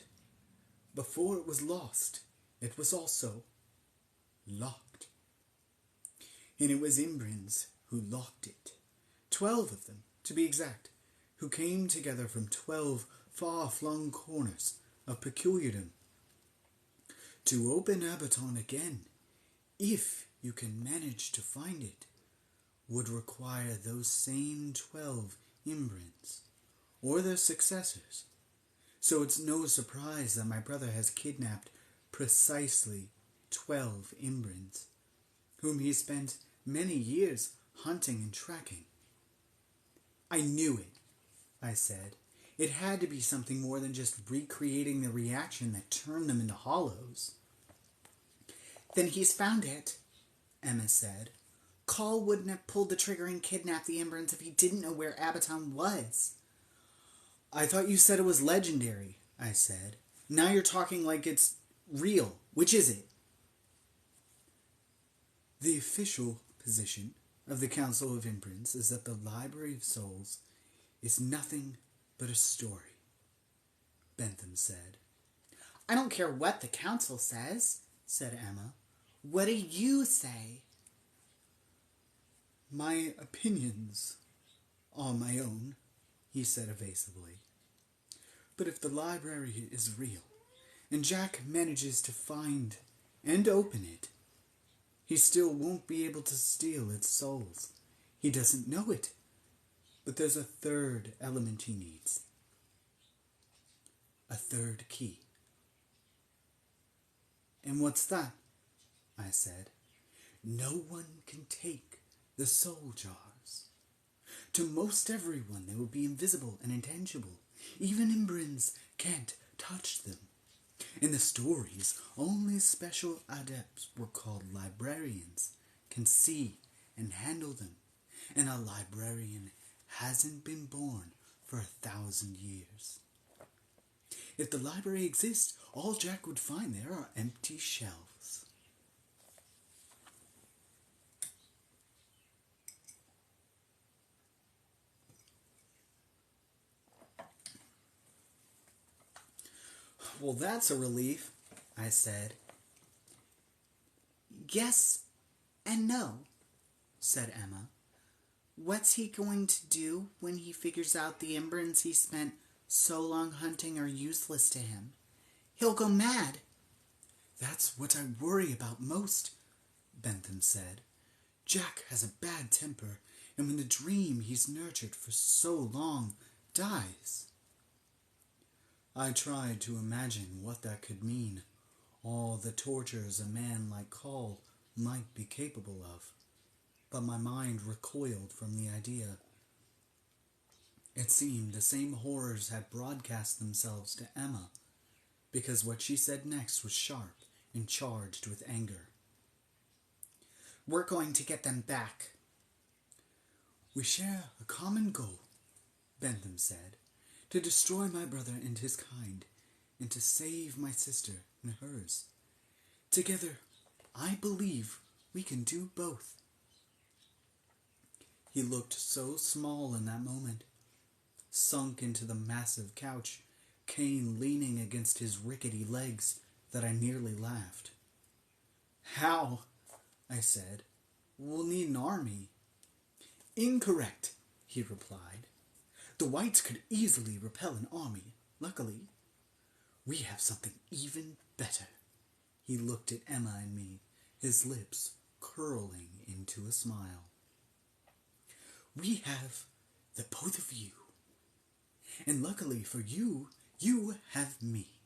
before it was lost, it was also locked. And it was Imbrans who locked it. 12 of them, to be exact, who came together from 12 far-flung corners of Peculiardom to open Abaton again, if you can manage to find it, would require those same 12 Imbrans, or their successors. So it's no surprise that my brother has kidnapped precisely 12 Imbrans, whom he spent many years hunting and tracking. I knew it, I said. It had to be something more than just recreating the reaction that turned them into hollows. Then he's found it, Emma said. Call wouldn't have pulled the trigger and kidnapped the Imbrans if he didn't know where Abaton was. I thought you said it was legendary, I said. Now you're talking like it's real. Which is it? The official position of the Council of Imbrans is that the Library of Souls is nothing but a story, Bentham said. I don't care what the council says, said Emma. What do you say? My opinions are my own, he said evasively. But if the library is real, and Jack manages to find and open it, he still won't be able to steal its souls. He doesn't know it. But there's a third element he needs. A third key. And what's that? I said. No one can take the soul jars. To most everyone they will be invisible and intangible. Even Imbrans can't touch them. In the stories, only special adepts were called librarians, can see and handle them. And a librarian hasn't been born for 1,000 years. If the library exists, all Jack would find there are empty shelves. Well, that's a relief, I said. Yes and no, said Emma. What's he going to do when he figures out the Imbrans he spent so long hunting are useless to him? He'll go mad. That's what I worry about most, Bentham said. Jack has a bad temper, and when the dream he's nurtured for so long dies. I tried to imagine what that could mean, all the tortures a man like Call might be capable of, but my mind recoiled from the idea. It seemed the same horrors had broadcast themselves to Emma, because what she said next was sharp and charged with anger. "We're going to get them back." "We share a common goal," Bentham said, "to destroy my brother and his kind, and to save my sister and hers. Together, I believe we can do both." He looked so small in that moment, sunk into the massive couch, Kane leaning against his rickety legs, that I nearly laughed. "How?" I said. "We'll need an army." "Incorrect," he replied. "The whites could easily repel an army, luckily. We have something even better." He looked at Emma and me, his lips curling into a smile. "We have the both of you. And luckily for you, you have me."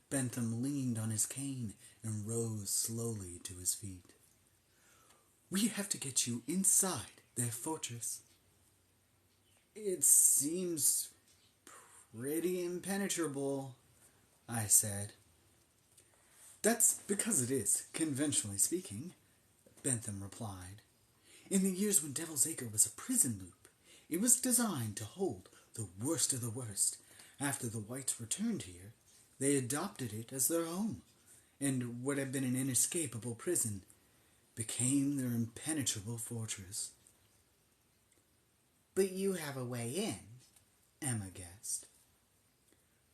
Bentham leaned on his cane and rose slowly to his feet. "We have to get you inside their fortress." "It seems pretty impenetrable," I said. "That's because it is, conventionally speaking," Bentham replied. "In the years when Devil's Acre was a prison loop, it was designed to hold the worst of the worst. After the whites returned here, they adopted it as their home, and what had been an inescapable prison became their impenetrable fortress." "But you have a way in," Emma guessed.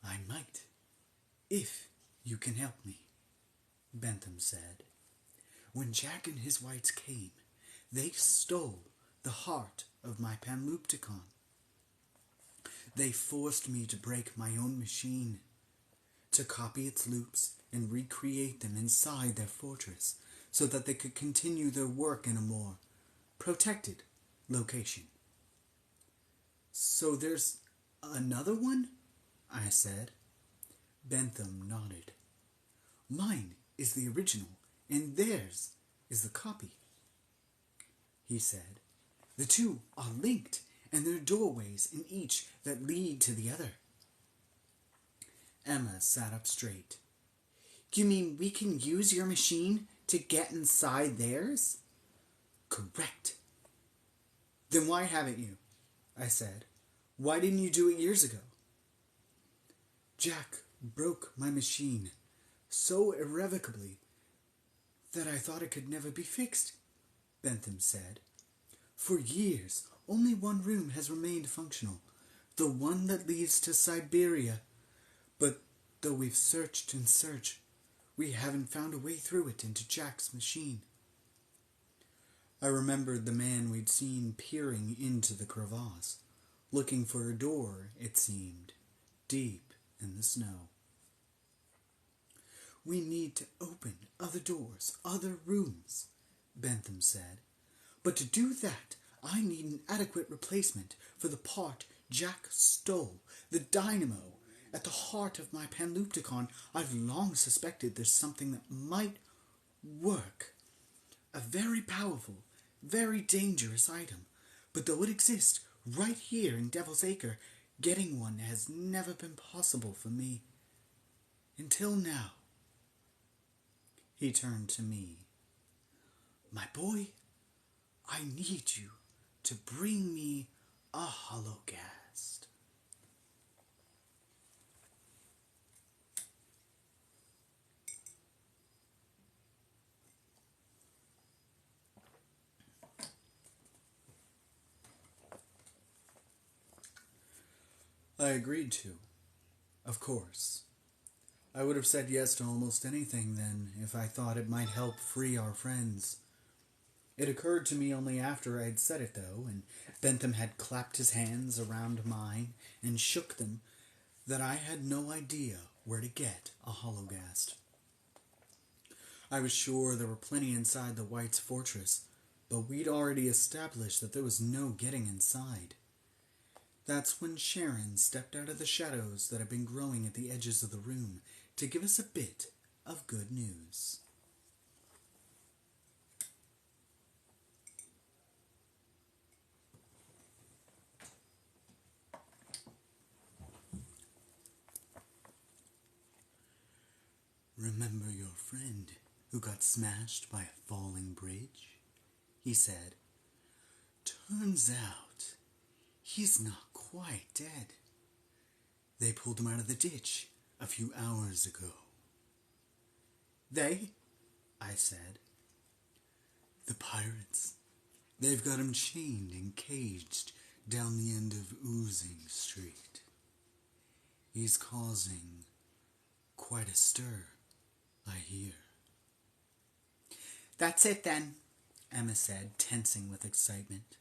"I might, if you can help me," Bentham said. "When Jack and his whites came, they stole the heart of my Panlupticon. They forced me to break my own machine, to copy its loops and recreate them inside their fortress so that they could continue their work in a more protected location." "So there's another one?" I said. Bentham nodded. "Mine is the original, and theirs is the copy," he said. "The two are linked, and there are doorways in each that lead to the other." Emma sat up straight. "You mean we can use your machine to get inside theirs?" "Correct." "Then why haven't you?" I said. "Why didn't you do it years ago?" "Jack broke my machine so irrevocably that I thought it could never be fixed," Bentham said. "For years, only one room has remained functional, the one that leads to Siberia. But though we've searched and searched, we haven't found a way through it into Jack's machine." I remembered the man we'd seen peering into the crevasse, looking for a door, it seemed, deep in the snow. "We need to open other doors, other rooms," Bentham said. "But to do that, I need an adequate replacement for the part Jack stole, the dynamo. At the heart of my Panlupticon, I've long suspected there's something that might work. A very powerful, very dangerous item. But though it exists right here in Devil's Acre, getting one has never been possible for me. Until now." He turned to me. "My boy, I need you to bring me a hologast." I agreed to, of course. I would have said yes to almost anything then if I thought it might help free our friends. It occurred to me only after I had said it, though, and Bentham had clapped his hands around mine and shook them, that I had no idea where to get a hologast. I was sure there were plenty inside the White's fortress, but we'd already established that there was no getting inside. That's when Sharon stepped out of the shadows that had been growing at the edges of the room to give us a bit of good news. your friend who got smashed by a falling bridge?" he said. "Turns out he's not quite dead. They pulled him out of the ditch a few hours ago." "They?" I said. "The pirates. They've got him chained and caged down the end of Oozing Street. He's causing quite a stir, I hear." "That's it then," Emma said, tensing with excitement.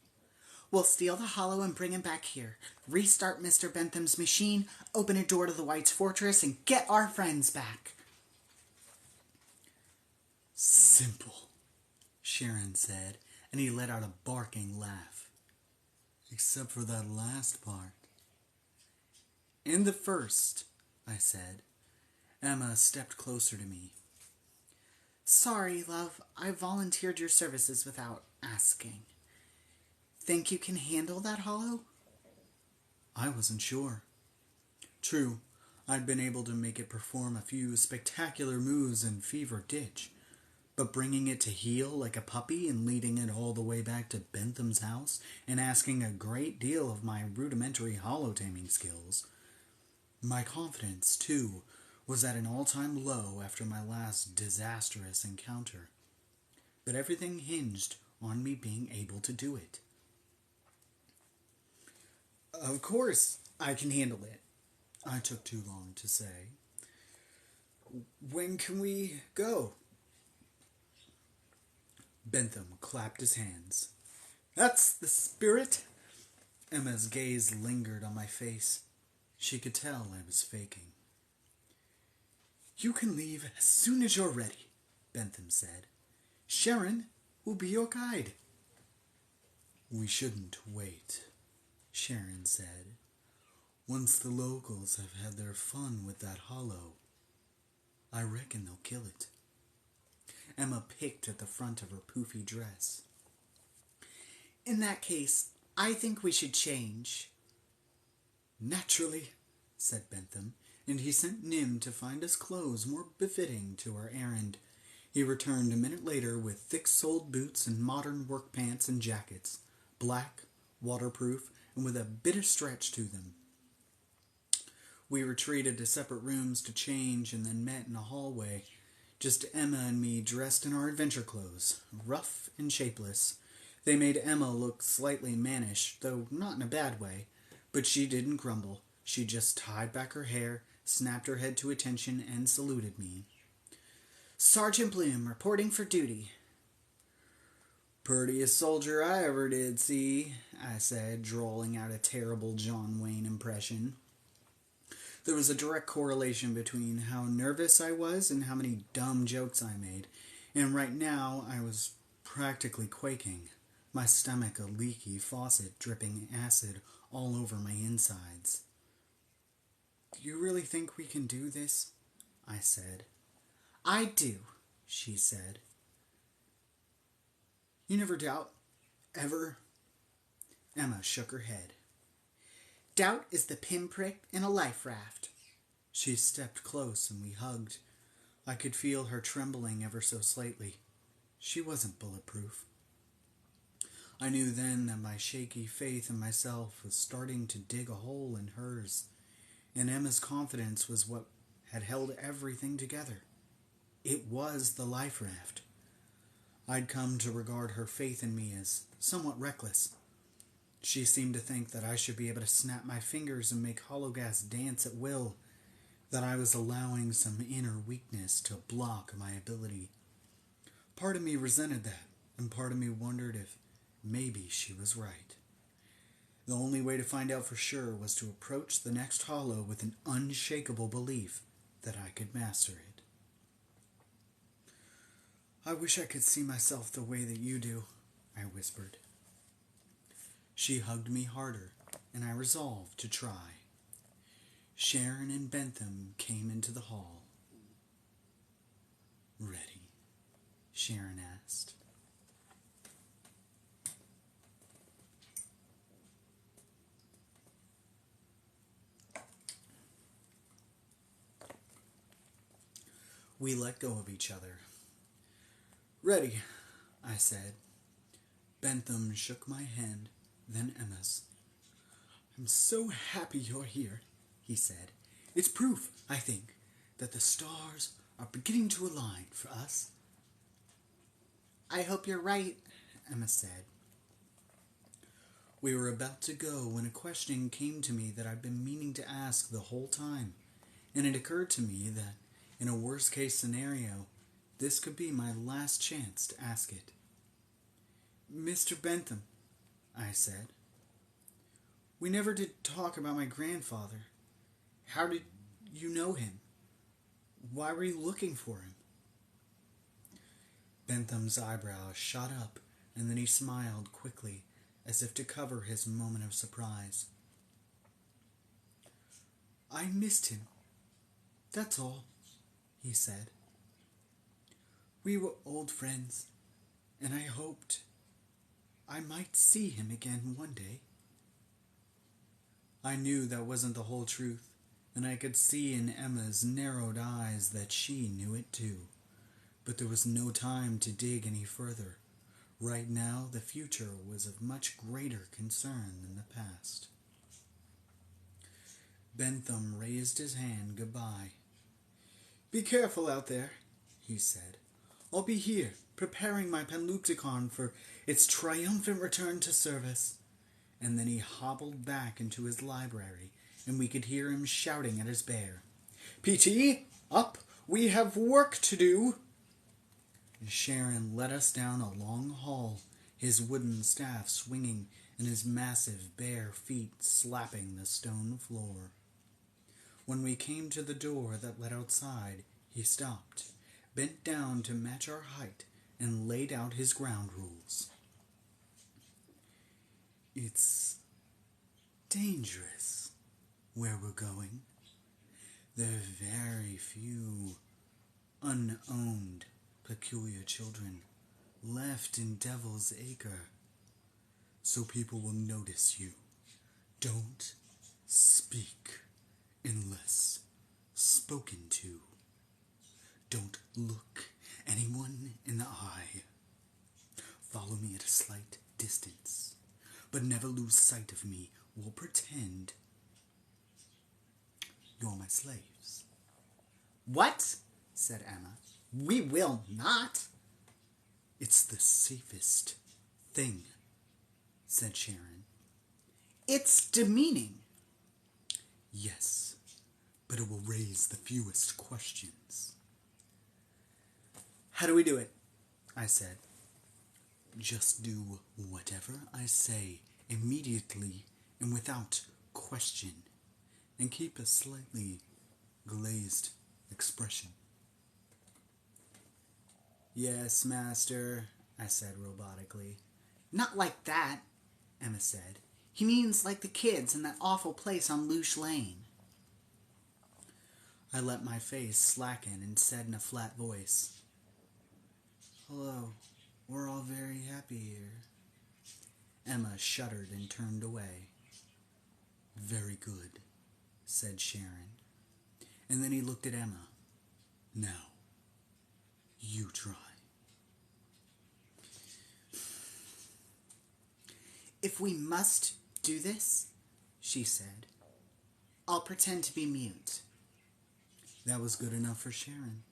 "We'll steal the hollow and bring him back here, restart Mr. Bentham's machine, open a door to the White's fortress, and get our friends back." "Simple," Sharon said, and he let out a barking laugh. "Except for that last part." "In the first," I said. Emma stepped closer to me. "Sorry, love, I volunteered your services without asking. Think you can handle that hollow?" I wasn't sure. True, I'd been able to make it perform a few spectacular moves in Fever Ditch, but bringing it to heel like a puppy and leading it all the way back to Bentham's house and asking a great deal of my rudimentary hollow taming skills. My confidence, too, was at an all-time low after my last disastrous encounter. But everything hinged on me being able to do it. "Of course, I can handle it," I took too long to say. "When can we go?" Bentham clapped his hands. "That's the spirit." Emma's gaze lingered on my face. She could tell I was faking. "You can leave as soon as you're ready," Bentham said. "Sharon will be your guide." "We shouldn't wait," Sharon said. "Once the locals have had their fun with that hollow, I reckon they'll kill it." Emma picked at the front of her poofy dress. "In that case, I think we should change." "Naturally," said Bentham, and he sent Nim to find us clothes more befitting to our errand. He returned a minute later with thick-soled boots and modern work pants and jackets, black, waterproof, and with a bit of stretch to them. We retreated to separate rooms to change and then met in a hallway. Just Emma and me dressed in our adventure clothes, rough and shapeless. They made Emma look slightly mannish, though not in a bad way. But she didn't grumble. She just tied back her hair, snapped her head to attention, and saluted me. "Sergeant Bloom, reporting for duty." "Purtiest soldier I ever did see," I said, drawling out a terrible John Wayne impression. There was a direct correlation between how nervous I was and how many dumb jokes I made, and right now I was practically quaking, my stomach a leaky faucet dripping acid all over my insides. "Do you really think we can do this?" I said. "I do," she said. "You never doubt? Ever?" Emma shook her head. "Doubt is the pinprick in a life raft." She stepped close and we hugged. I could feel her trembling ever so slightly. She wasn't bulletproof. I knew then that my shaky faith in myself was starting to dig a hole in hers, and Emma's confidence was what had held everything together. It was the life raft. I'd come to regard her faith in me as somewhat reckless. She seemed to think that I should be able to snap my fingers and make Hologas dance at will, that I was allowing some inner weakness to block my ability. Part of me resented that, and part of me wondered if maybe she was right. The only way to find out for sure was to approach the next hollow with an unshakable belief that I could master it. "I wish I could see myself the way that you do," I whispered. She hugged me harder, and I resolved to try. Sharon and Bentham came into the hall. "Ready?" Sharon asked. We let go of each other. "Ready," I said. Bentham shook my hand, then Emma's. "I'm so happy you're here," he said. "It's proof, I think, that the stars are beginning to align for us." "I hope you're right," Emma said. We were about to go when a question came to me that I'd been meaning to ask the whole time, and it occurred to me that, in a worst-case scenario, this could be my last chance to ask it. "Mr. Bentham," I said, "we never did talk about my grandfather. How did you know him? Why were you looking for him?" Bentham's eyebrows shot up, and then he smiled quickly, as if to cover his moment of surprise. "I missed him. That's all," he said. "We were old friends, and I hoped I might see him again one day." I knew that wasn't the whole truth, and I could see in Emma's narrowed eyes that she knew it too. But there was no time to dig any further. Right now, the future was of much greater concern than the past. Bentham raised his hand goodbye. "Be careful out there," he said. "I'll be here, preparing my Panopticon for its triumphant return to service." And then he hobbled back into his library, and we could hear him shouting at his bear. "PT, up! We have work to do!" Sharon led us down a long hall, his wooden staff swinging and his massive bare feet slapping the stone floor. When we came to the door that led outside, he stopped, bent down to match our height, and laid out his ground rules. "It's dangerous where we're going. There are very few unowned peculiar children left in Devil's Acre, so people will notice you. Don't speak unless spoken to. Don't look anyone in the eye. Follow me at a slight distance, but never lose sight of me. We'll pretend you're my slaves." "What?" said Emma. "We will not." "It's the safest thing," said Sharon. "It's demeaning." "Yes, but it will raise the fewest questions." "How do we do it?" I said. "Just do whatever I say immediately and without question, and keep a slightly glazed expression." "Yes, master," I said robotically. "Not like that," Emma said. "He means like the kids in that awful place on Loosh Lane." I let my face slacken and said in a flat voice, "Hello, we're all very happy here." Emma shuddered and turned away. "Very good," said Sharon. And then he looked at Emma. "Now, you try." "If we must do this," she said, "I'll pretend to be mute." That was good enough for Sharon.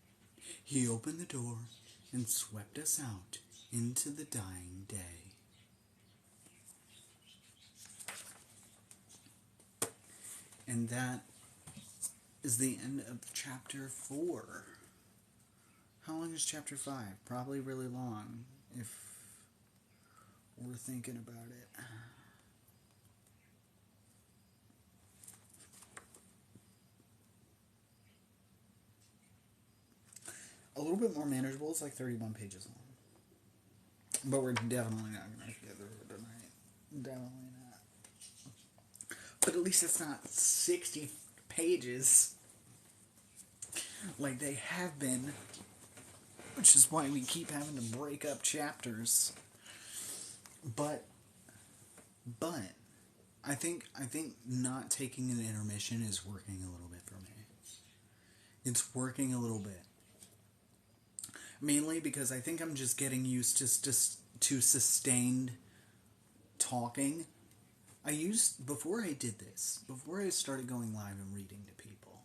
He opened the door and swept us out into the dying day. And that is the end of chapter 4. How long is chapter 5? Probably really long, if we're thinking about it. A little bit more manageable. It's like 31 pages long. But we're definitely not going to get through it tonight. Definitely not. But at least it's not 60 pages like they have been, which is why we keep having to break up chapters. But I think not taking an intermission is working a little bit for me. It's working a little bit. Mainly because I think I'm just getting used to sustained talking. Before I did this, before I started going live and reading to people,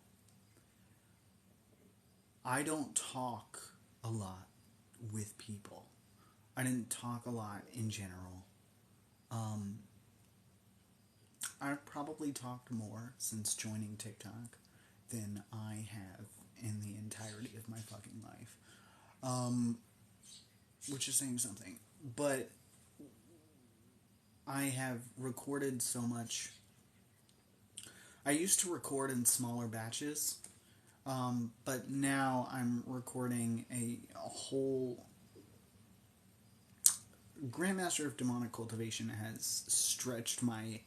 I don't talk a lot with people. I didn't talk a lot in general. Um, I've probably talked more since joining TikTok than I have in the entirety of my fucking life. Um, which is saying something. But I have recorded so much. I used to record in smaller batches, but now I'm recording a whole. Grandmaster of Demonic Cultivation has stretched my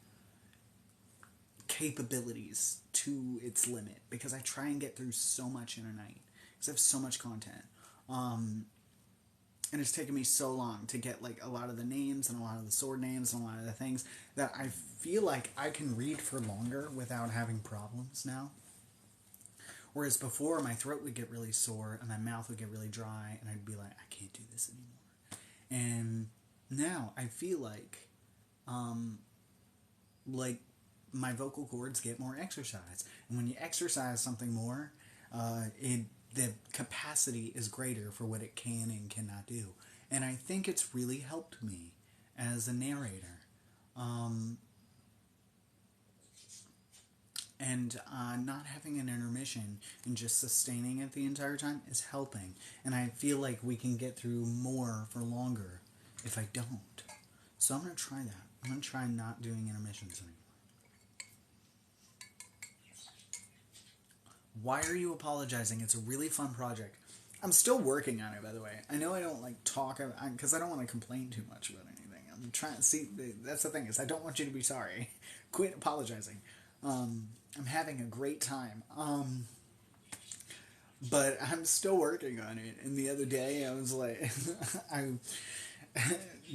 capabilities to its limit because I try and get through so much in a night because I have so much content. And it's taken me so long to get like a lot of the names and a lot of the sword names and a lot of the things that I feel like I can read for longer without having problems now. Whereas before, my throat would get really sore and my mouth would get really dry, and I'd be like, I can't do this anymore. And now I feel like my vocal cords get more exercise, and when you exercise something more, the capacity is greater for what it can and cannot do. And I think it's really helped me as a narrator. And not having an intermission and just sustaining it the entire time is helping. And I feel like we can get through more for longer if I don't. So I'm going to try that. I'm going to try not doing intermissions anymore. Why are you apologizing? It's a really fun project. I'm still working on it, by the way. I know I don't like talk because I don't want to complain too much about anything. I'm trying to see. That's the thing is I don't want you to be sorry. Quit apologizing. I'm having a great time. But I'm still working on it. And the other day I was like,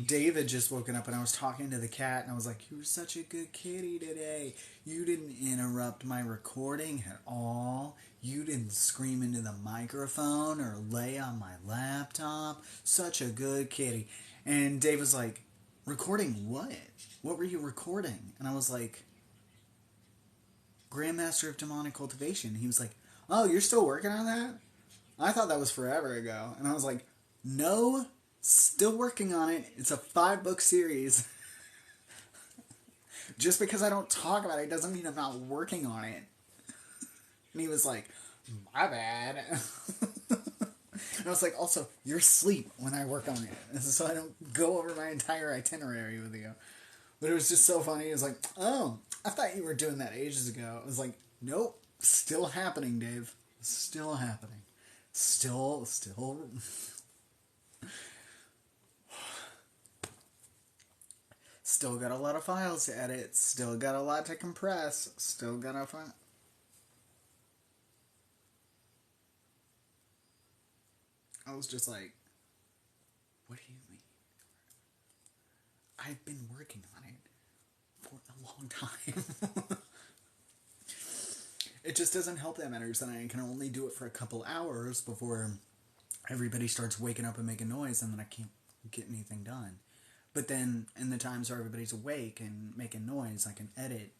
Dave had just woken up and I was talking to the cat and I was like, "You're such a good kitty today. You didn't interrupt my recording at all. You didn't scream into the microphone or lay on my laptop. Such a good kitty." And Dave was like, "Recording what? What were you recording?" And I was like, "Grandmaster of Demonic Cultivation." He was like, "Oh, you're still working on that? I thought that was forever ago." And I was like, "No. Still working on it. It's a 5-book series." Just because I don't talk about it doesn't mean I'm not working on it. And he was like, "My bad." And I was like, "Also, you're asleep when I work on it, so I don't go over my entire itinerary with you." But it was just so funny. He was like, "Oh, I thought you were doing that ages ago." I was like, "Nope. Still happening, Dave. Still happening. Still. Still got a lot of files to edit. Still got a lot to compress. Still got a file." I was just like, "What do you mean?" I've been working on it for a long time. It just doesn't help that matters that I can only do it for a couple hours before everybody starts waking up and making noise, and then I can't get anything done. But then, in the times where everybody's awake and making noise, I can edit.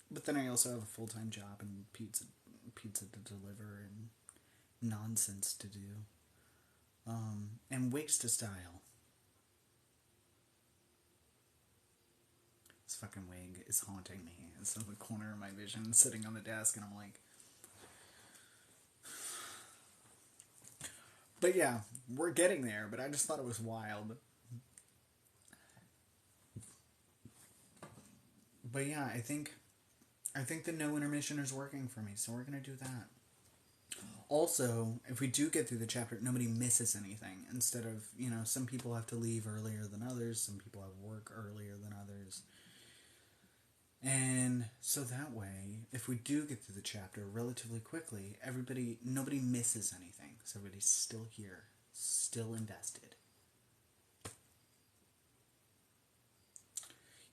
But then I also have a full-time job and pizza to deliver and nonsense to do. And wigs to style. This fucking wig is haunting me. It's in the corner of my vision, sitting on the desk, and I'm like... But yeah, we're getting there, but I just thought it was wild. But yeah, I think the no intermission is working for me, so we're gonna do that. Also, if we do get through the chapter, nobody misses anything. Instead of, some people have to leave earlier than others, some people have work earlier than others. And so that way, if we do get through the chapter relatively quickly, nobody misses anything. So everybody's still here, still invested.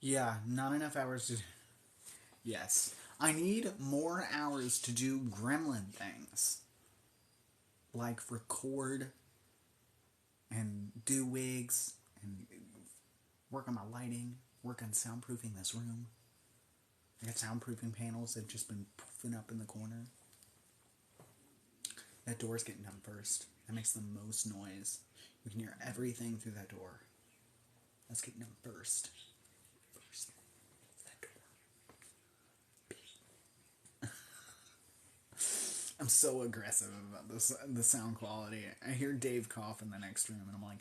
Yeah, not enough hours to... Yes. I need more hours to do gremlin things. like record and do wigs and work on my lighting, work on soundproofing this room. I got soundproofing panels that have just been poofing up in the corner. That door's getting done first. That makes the most noise. You can hear everything through that door. That's getting done first. First. That door. I'm so aggressive about this, the sound quality. I hear Dave cough in the next room, and I'm like,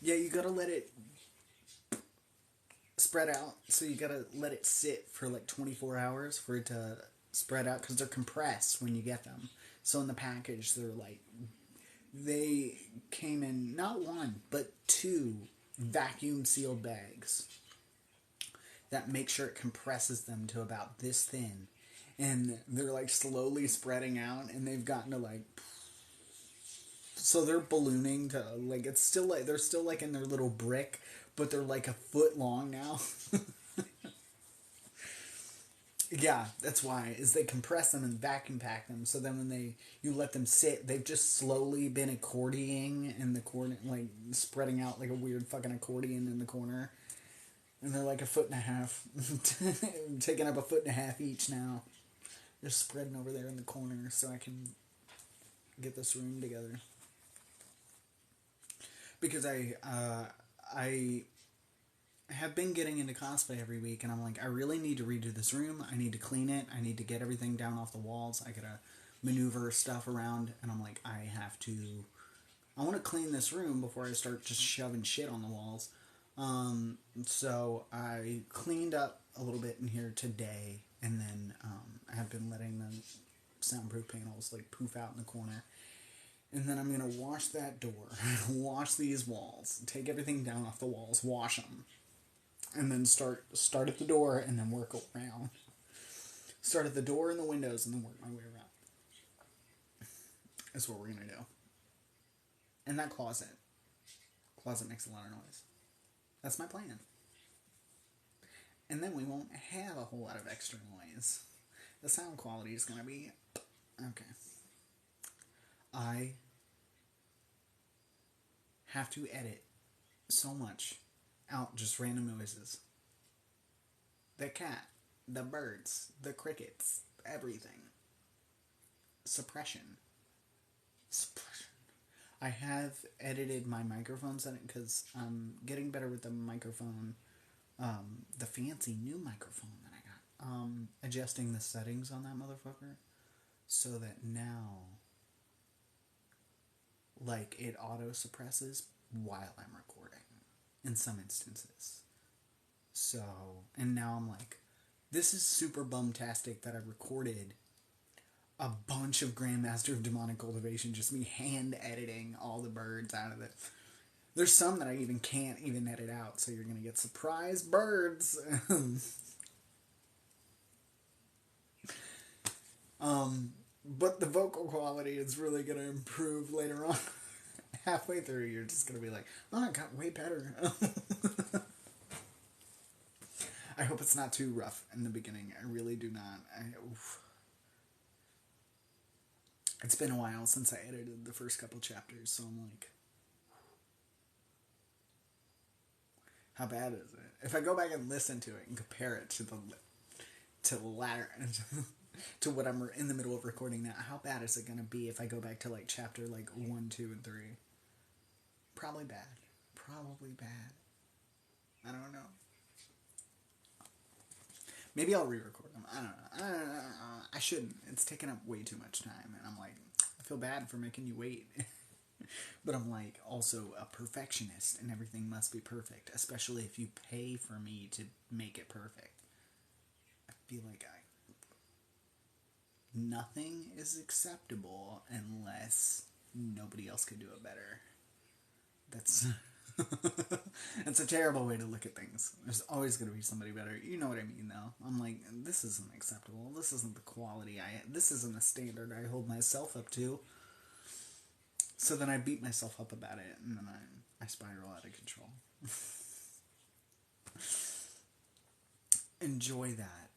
yeah, you gotta let it spread out. So you gotta let it sit for like 24 hours for it to spread out, because they're compressed when you get them. So in the package, they're like, they came in not one, but 2 vacuum sealed bags that make sure it compresses them to about this thin. And they're like slowly spreading out, and they've gotten to like, so they're ballooning to like, it's still like, they're still like in their little brick, but they're like a foot long now. Yeah, that's why, is they compress them and vacuum pack them, so then when you let them sit, they've just slowly been accordioning in the corner, like spreading out like a weird fucking accordion in the corner. And they're like a foot and a half, taking up a foot and a half each now. They're spreading over there in the corner so I can get this room together. Because I have been getting into cosplay every week, and I'm like, I really need to redo this room. I need to clean it. I need to get everything down off the walls. I gotta maneuver stuff around, and I'm like, I want to clean this room before I start just shoving shit on the walls. So I cleaned up a little bit in here today, and then I have been letting the soundproof panels like poof out in the corner. And then I'm gonna wash that door, wash these walls, take everything down off the walls, wash them, and then start at the door and then work around. Start at the door and the windows and then work my way around. That's what we're gonna do. And that closet makes a lot of noise. That's my plan. And then we won't have a whole lot of extra noise. The sound quality is gonna be okay. I have to edit so much out, just random noises. The cat, the birds, the crickets, everything. Suppression. I have edited my microphone setting because I'm getting better with the microphone, the fancy new microphone that I got. Adjusting the settings on that motherfucker so that now, like, it auto suppresses while I'm recording in some instances. So, and now I'm like, this is super bumtastic that I recorded a bunch of Grandmaster of Demonic Cultivation, just me hand editing all the birds out of it. There's some that I even can't even edit out, so you're gonna get surprise birds. But the vocal quality is really gonna improve later on. Halfway through, you're just gonna be like, oh, it got way better. I hope it's not too rough in the beginning. I really do not. It's been a while since I edited the first couple chapters, so I'm like, how bad is it? If I go back and listen to it and compare it to the latter, to what I'm in the middle of recording now, how bad is it going to be if I go back to like chapter like 1, 2, and 3? Probably bad. Probably bad. I don't know. Maybe I'll re-record them. I don't know. I shouldn't. It's taking up way too much time, and I'm like, I feel bad for making you wait. But I'm like also a perfectionist, and everything must be perfect, especially if you pay for me to make it perfect. I feel like nothing is acceptable unless nobody else can do it better. That's a terrible way to look at things. There's always going to be somebody better. You know what I mean, though. I'm like, this isn't acceptable. This isn't the quality this isn't the standard I hold myself up to. So then I beat myself up about it, and then I spiral out of control. Enjoy that.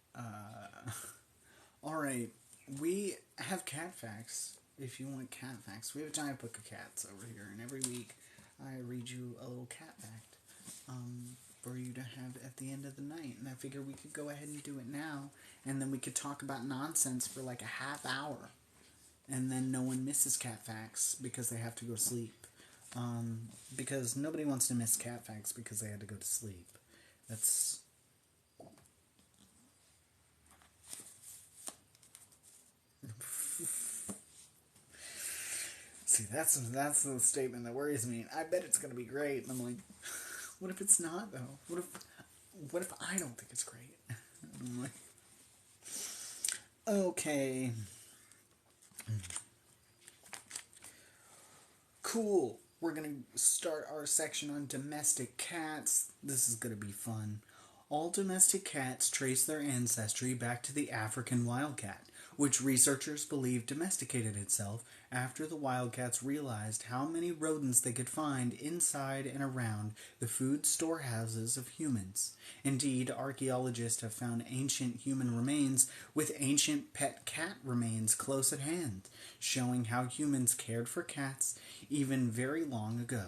Alright. We have cat facts. If you want cat facts, we have a giant book of cats over here, and every week I read you a little cat fact for you to have at the end of the night. And I figure we could go ahead and do it now, and then we could talk about nonsense for like a half hour, and then no one misses cat facts because they have to go to sleep. Because nobody wants to miss cat facts because they had to go to sleep. That's See, that's the statement that worries me. I bet it's gonna be great. And I'm like, what if it's not though? What if I don't think it's great? I'm like, okay, cool. We're gonna start our section on domestic cats. This is gonna be fun. All domestic cats trace their ancestry back to the African wildcat, which researchers believe domesticated itself after the wildcats realized how many rodents they could find inside and around the food storehouses of humans. Indeed, archaeologists have found ancient human remains with ancient pet cat remains close at hand, showing how humans cared for cats even very long ago.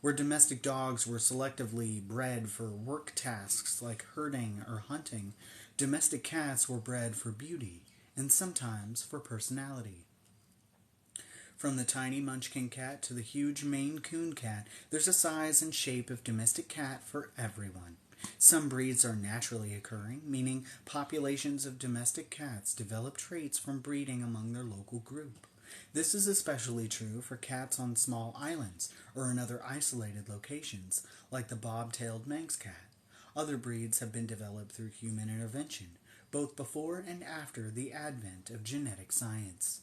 Where domestic dogs were selectively bred for work tasks like herding or hunting, domestic cats were bred for beauty and sometimes for personality. From the tiny munchkin cat to the huge Maine Coon cat, there's a size and shape of domestic cat for everyone. Some breeds are naturally occurring, meaning populations of domestic cats develop traits from breeding among their local group. This is especially true for cats on small islands or in other isolated locations, like the bob-tailed Manx cat. Other breeds have been developed through human intervention, both before and after the advent of genetic science.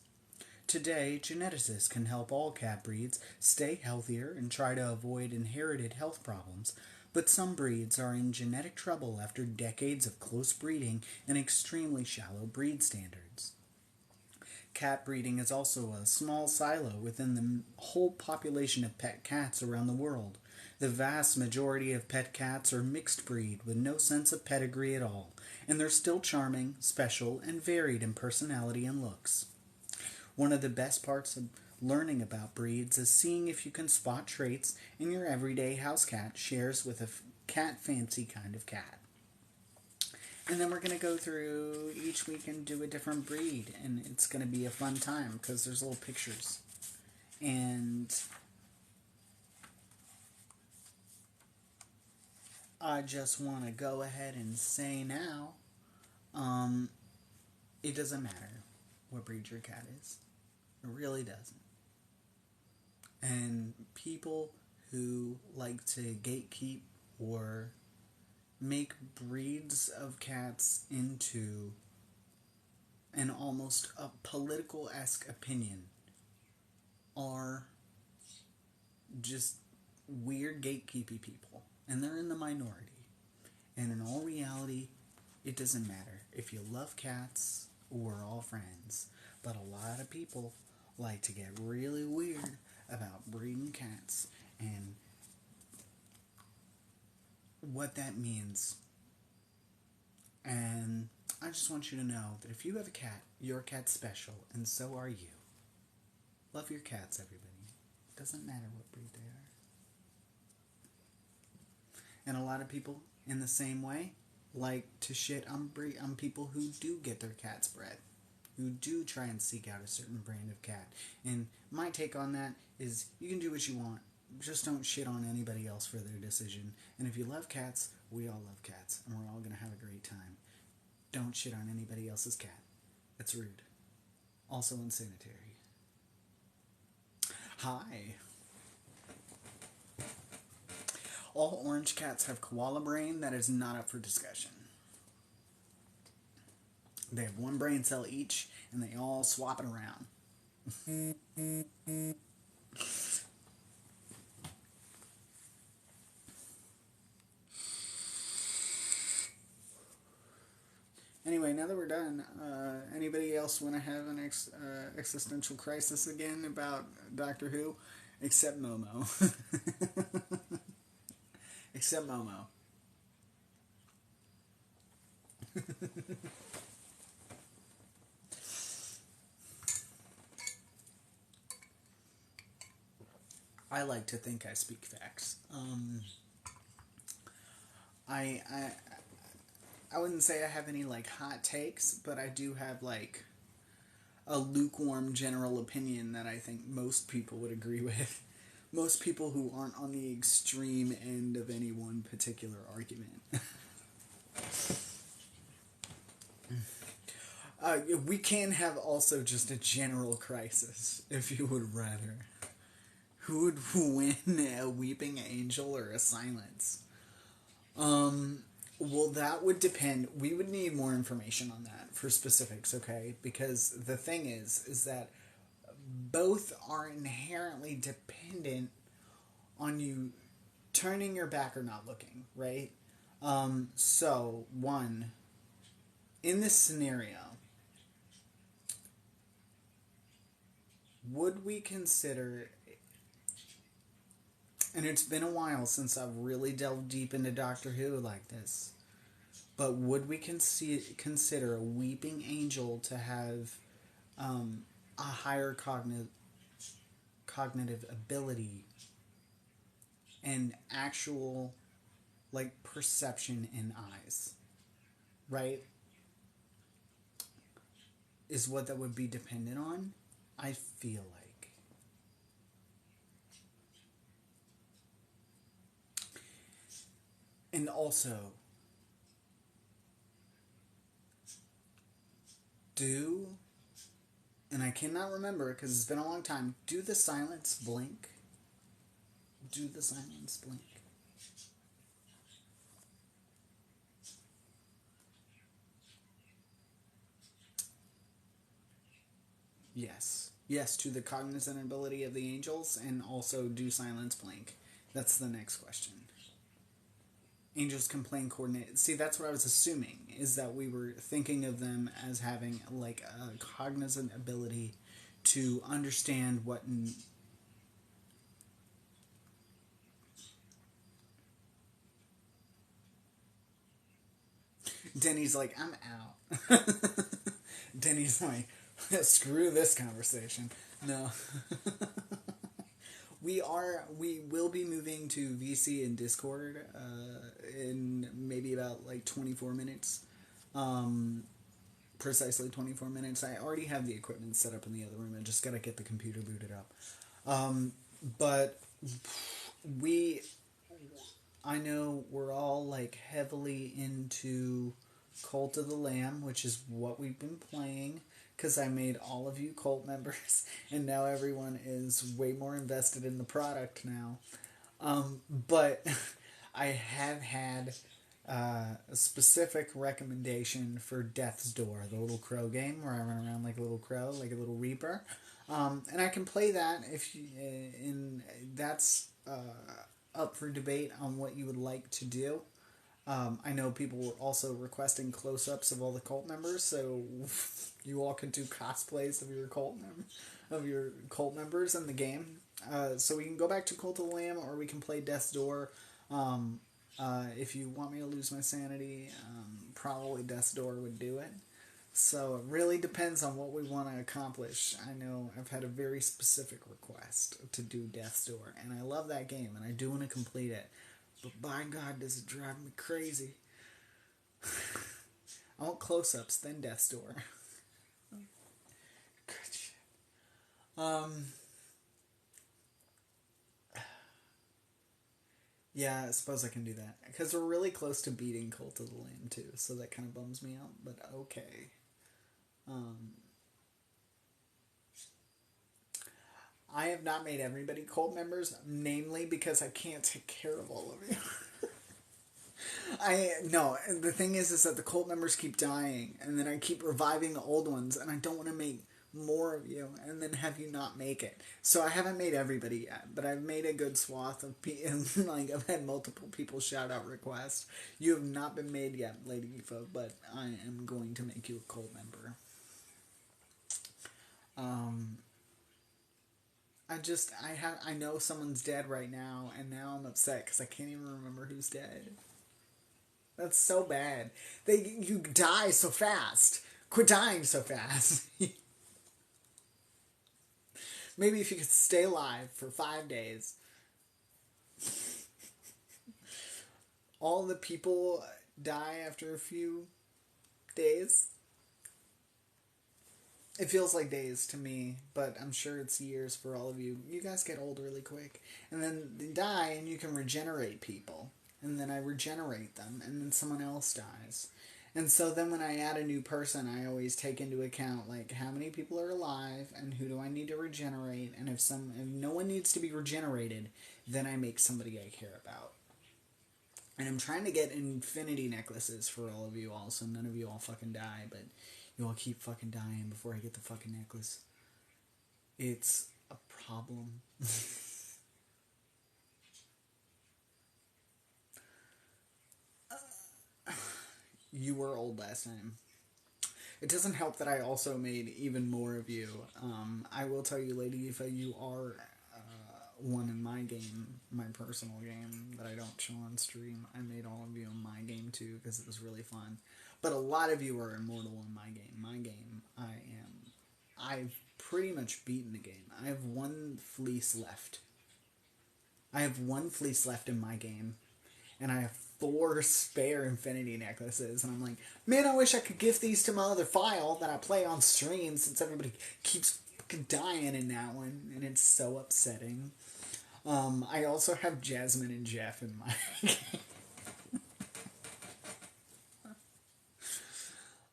Today, geneticists can help all cat breeds stay healthier and try to avoid inherited health problems, but some breeds are in genetic trouble after decades of close breeding and extremely shallow breed standards. Cat breeding is also a small silo within the whole population of pet cats around the world. The vast majority of pet cats are mixed breed with no sense of pedigree at all, and they're still charming, special, and varied in personality and looks. One of the best parts of learning about breeds is seeing if you can spot traits in your everyday house cat shares with a cat fancy kind of cat. And then we're going to go through each week and do a different breed. And it's going to be a fun time because there's little pictures. And I just want to go ahead and say now, it doesn't matter what breed your cat is. It really doesn't. And people who like to gatekeep or make breeds of cats into an almost a political-esque opinion are just weird gatekeepy people. And they're in the minority. And in all reality, it doesn't matter if you love cats or we're all friends. But a lot of people like to get really weird about breeding cats and what that means. And I just want you to know that if you have a cat, your cat's special, and so are you. Love your cats, everybody. It doesn't matter what breed they are. And a lot of people, in the same way, like to shit on people who do get their cats bred, who do try and seek out a certain brand of cat. And my take on that is you can do what you want. Just don't shit on anybody else for their decision. And if you love cats, we all love cats, and we're all going to have a great time. Don't shit on anybody else's cat. That's rude. Also unsanitary. Hi. All orange cats have koala brain. That is not up for discussion. They have one brain cell each, and they all swap it around. Anyway, now that we're done, anybody else want to have an existential crisis again about Doctor Who? Except Momo. Except Momo. I like to think I speak facts. I, I I wouldn't say I have any like hot takes, but I do have like a lukewarm general opinion that I think most people would agree with. Most people who aren't on the extreme end of any one particular argument. We can have also just a general crisis, if you would rather. Who would win, a weeping angel or a silence? Well, that would depend. We would need more information on that for specifics, okay? Because the thing is that both are inherently dependent on you turning your back or not looking, right? So, one, in this scenario, would we consider, and it's been a while since I've really delved deep into Doctor Who like this, but would we consider a weeping angel to have a higher cognitive ability and actual like perception in eyes, right? Is what that would be dependent on, I feel like. And also, do, and I cannot remember because it's been a long time, do the silence blink? Do the silence blink? Yes. Yes, to the cognizant ability of the angels, and also do silence blink. That's the next question. Angels can plane coordinate. See, that's what I was assuming, is that we were thinking of them as having like a cognizant ability to understand what. Denny's like, I'm out. Denny's like, screw this conversation. No. We will be moving to VC and Discord in maybe about like 24 minutes. Precisely 24 minutes. I already have the equipment set up in the other room. I just gotta get the computer booted up. But we, I know we're all like heavily into Cult of the Lamb, which is what we've been playing. Because I made all of you cult members, and now everyone is way more invested in the product now. But I have had a specific recommendation for Death's Door, the little crow game where I run around like a little crow, like a little reaper. And I can play that if you, and that's up for debate on what you would like to do. I know people were also requesting close-ups of all the cult members, so you all could do cosplays of your cult members in the game. So we can go back to Cult of the Lamb, or we can play Death's Door. If you want me to lose my sanity, probably Death's Door would do it. So it really depends on what we want to accomplish. I know I've had a very specific request to do Death's Door, and I love that game, and I do want to complete it. But by God, does it drive me crazy. I want close-ups, then Death's Door. Good shit. Yeah, I suppose I can do that. Because we're really close to beating Cult of the Lamb, too. So that kind of bums me out, but okay. I have not made everybody cult members, namely because I can't take care of all of you. No, the thing is that the cult members keep dying, and then I keep reviving the old ones, and I don't want to make more of you, and then have you not make it. So I haven't made everybody yet, but I've made a good swath of people. Like, I've had multiple people shout out requests. You have not been made yet, Lady Aoife, but I am going to make you a cult member. I know someone's dead right now, and now I'm upset because I can't even remember who's dead. That's so bad. You die so fast. Quit dying so fast. Maybe if you could stay alive for 5 days. All the people die after a few days. It feels like days to me, but I'm sure it's years for all of you. You guys get old really quick. And then they die, and you can regenerate people. And then I regenerate them, and then someone else dies. And so then when I add a new person, I always take into account, like, how many people are alive, and who do I need to regenerate, and if no one needs to be regenerated, then I make somebody I care about. And I'm trying to get infinity necklaces for all of you all, so none of you all fucking die, but you all keep fucking dying before I get the fucking necklace. It's a problem. You were old last time. It doesn't help that I also made even more of you. I will tell you, Lady Aoife, you are one in my game, my personal game that I don't show on stream. I made all of you in my game too because it was really fun. But a lot of you are immortal in my game. My game, I've pretty much beaten the game. I have one fleece left. I have one fleece left in my game. And I have 4 spare infinity necklaces. And I'm like, man, I wish I could gift these to my other file that I play on stream since everybody keeps fucking dying in that one. And it's so upsetting. I also have Jasmine and Jeff in my game.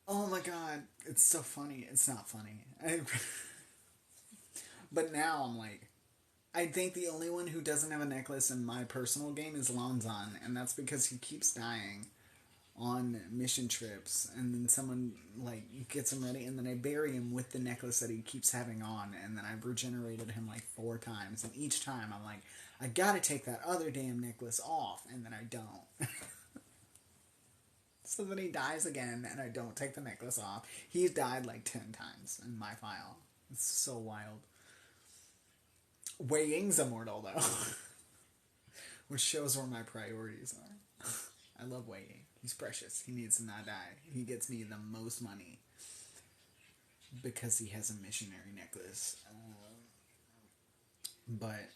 Oh my god, it's so funny. It's not funny. But now I'm like, I think the only one who doesn't have a necklace in my personal game is Lonzon, and that's because he keeps dying on mission trips, and then someone, like, gets him ready, and then I bury him with the necklace that he keeps having on, and then I've regenerated him, like, 4 times, and each time I'm like, I gotta take that other damn necklace off, and then I don't. So then he dies again, and I don't take the necklace off. He's died, like, 10 times in my file. It's so wild. Wei Ying's immortal, though. Which shows where my priorities are. I love Wei Ying. He's precious. He needs to not die. He gets me the most money. Because he has a missionary necklace. But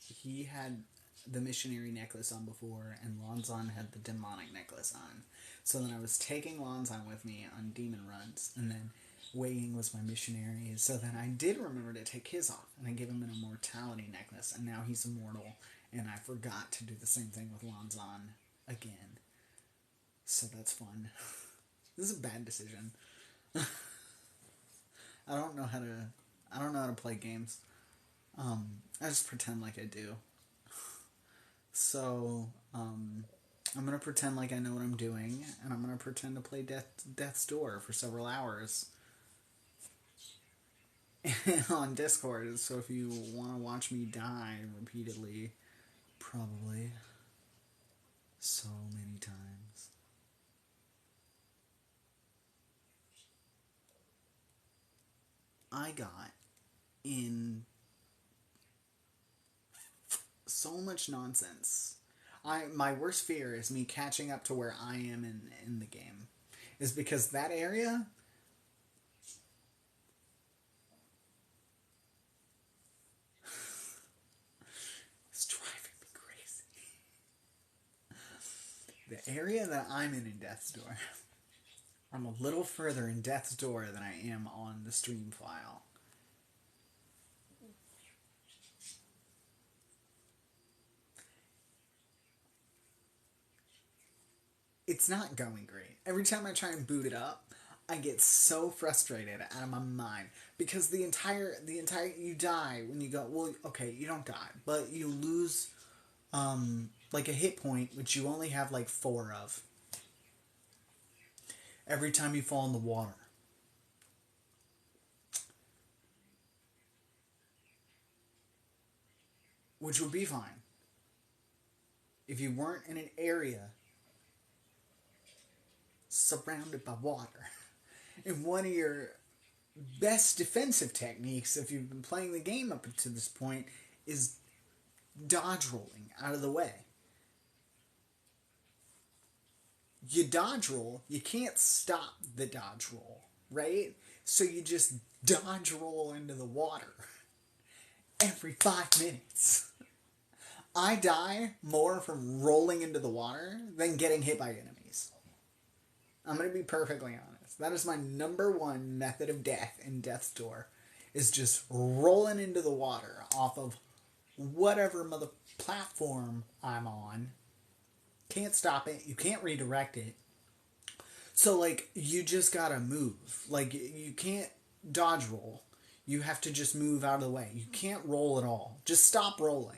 he had the missionary necklace on before, and Lonzon had the demonic necklace on. So then I was taking Lonzon with me on demon runs, and then Wei Ying was my missionary, so then I did remember to take his off, and I gave him an immortality necklace, and now he's immortal, and I forgot to do the same thing with Lonzon again. So that's fun. This is a bad decision. I don't know how to play games. I just pretend like I do. So, I'm gonna pretend like I know what I'm doing, and I'm gonna pretend to play Death's Door for several hours. On Discord, so if you want to watch me die repeatedly, probably so many times. I got in so much nonsense. My worst fear is me catching up to where I am in the game. Is because that area is driving me crazy. The area that I'm in Death's Door, I'm a little further in Death's Door than I am on the stream file. It's not going great. Every time I try and boot it up, I get so frustrated out of my mind because the entire you die when you go. Well, okay, you don't die, but you lose like a hit point, which you only have like 4 of every time you fall in the water. Which would be fine if you weren't in an area surrounded by water. And one of your best defensive techniques, if you've been playing the game up to this point, is dodge rolling out of the way. You dodge roll, you can't stop the dodge roll, right? So you just dodge roll into the water. every 5 minutes. I die more from rolling into the water than getting hit by enemies. I'm going to be perfectly honest. That is my number one method of death in Death's Door, is just rolling into the water off of whatever mother platform I'm on. Can't stop it. You can't redirect it. So, like, you just gotta move. Like, you can't dodge roll. You have to just move out of the way. You can't roll at all. Just stop rolling.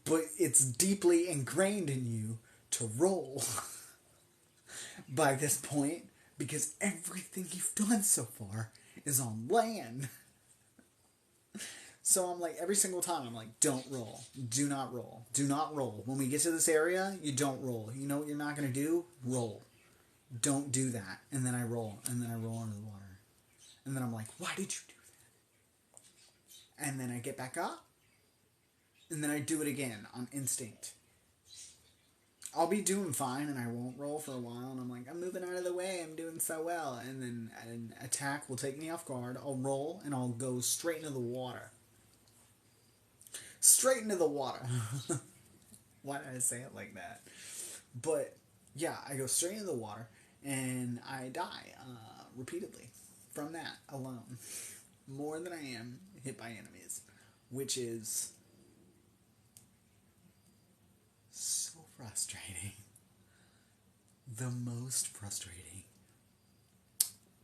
But it's deeply ingrained in you to roll by this point, because everything you've done so far is on land. So I'm like, every single time, I'm like, don't roll. Do not roll. Do not roll. When we get to this area, you don't roll. You know what you're not going to do? Roll. Don't do that. And then I roll. And then I roll into the water. And then I'm like, why did you do that? And then I get back up. And then I do it again on instinct. I'll be doing fine and I won't roll for a while. And I'm like, I'm moving out of the way. I'm doing so well. And then an attack will take me off guard. I'll roll and I'll go straight into the water. Straight into the water. Why did I say it like that? But yeah, I go straight into the water and I die repeatedly from that alone. More than I am hit by enemies, which is so frustrating. The most frustrating.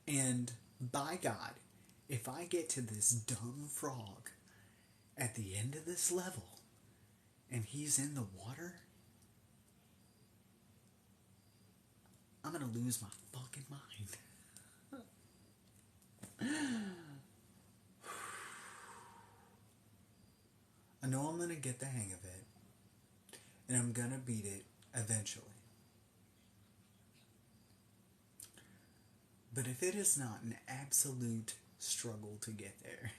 And by God, if I get to this dumb frog at the end of this level and he's in the water, I'm gonna lose my fucking mind. I know I'm gonna get the hang of it, and I'm gonna beat it eventually. But if it is not an absolute struggle to get there,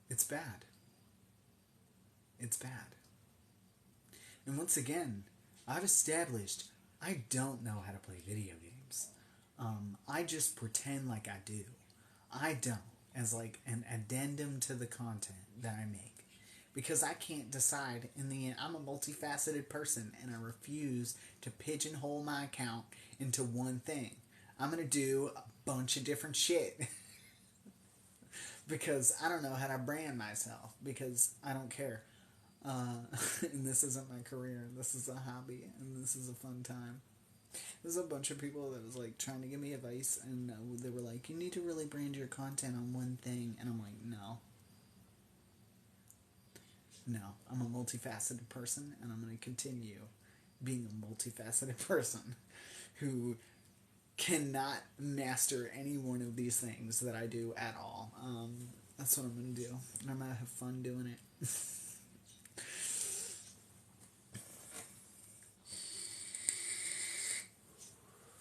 it's bad. It's bad. And once again, I've established I don't know how to play video games. I just pretend like I do. I don't, as like an addendum to the content that I make. Because I can't decide in the end. I'm a multifaceted person and I refuse to pigeonhole my account into one thing. I'm going to do a bunch of different shit. Because I don't know how to brand myself. Because I don't care. And this isn't my career. This is a hobby. And this is a fun time. There's a bunch of people that was like trying to give me advice. And they were like, you need to really brand your content on one thing. And I'm like, no. No, I'm a multifaceted person, and I'm going to continue being a multifaceted person who cannot master any one of these things that I do at all. That's what I'm going to do, and I'm going to have fun doing it.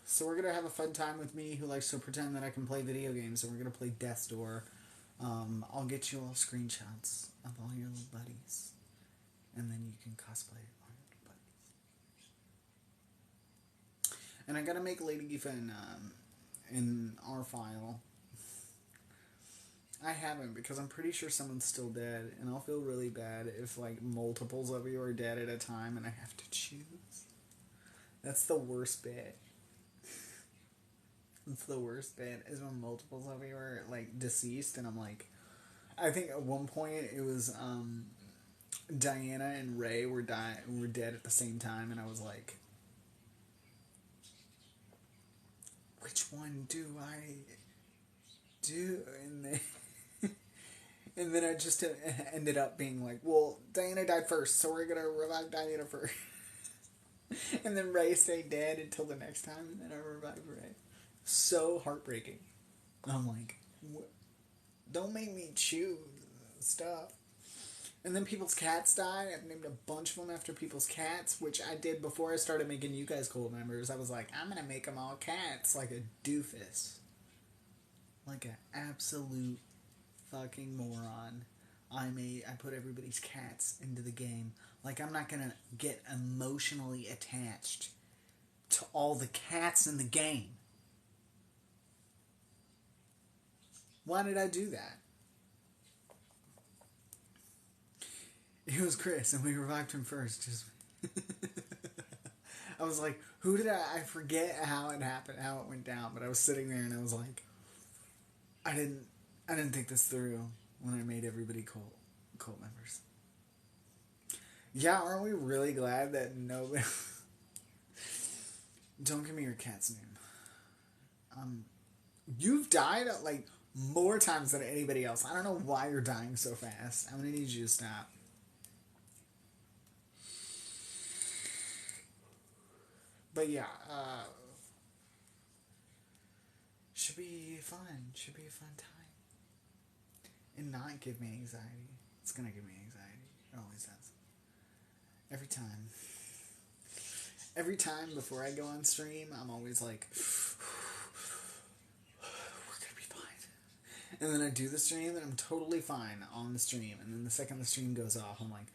So we're going to have a fun time with me who likes to pretend that I can play video games, and we're going to play Death's Door. I'll get you all screenshots of all your little buddies. And then you can cosplay all your little buddies. And I gotta make Lady Gifa in our file. I haven't, because I'm pretty sure someone's still dead. And I'll feel really bad if, like, multiples of you are dead at a time and I have to choose. That's the worst bit. That's the worst bit, is when multiples of you are, like, deceased, and I'm like... I think at one point it was, Diana and Ray were dead at the same time, and I was like... Which one do I do? And then I just ended up being like, well, Diana died first, so we're gonna revive Diana first. And then Ray stayed dead until the next time, and then I revived Ray. So heartbreaking. I'm like, don't make me choose stuff. And then people's cats died. I've named a bunch of them after people's cats, which I did before I started making you guys cold members. I was like, I'm gonna make them all cats, like a doofus. Like an absolute fucking moron. I put everybody's cats into the game. Like, I'm not gonna get emotionally attached to all the cats in the game. Why did I do that? It was Chris, and we revived him first. Just I was like, who did I forget how it happened, how it went down, but I was sitting there and I was like, I didn't think this through when I made everybody cult members. Yeah, aren't we really glad that nobody... Don't give me your cat's name. You've died, like, more times than anybody else. I don't know why you're dying so fast. I'm gonna need you to stop. But yeah, should be fun. Should be a fun time. And not give me anxiety. It's gonna give me anxiety. It always does. Every time. Every time before I go on stream, I'm always like, we're gonna be fine. And then I do the stream and I'm totally fine on the stream. And then the second the stream goes off, I'm like,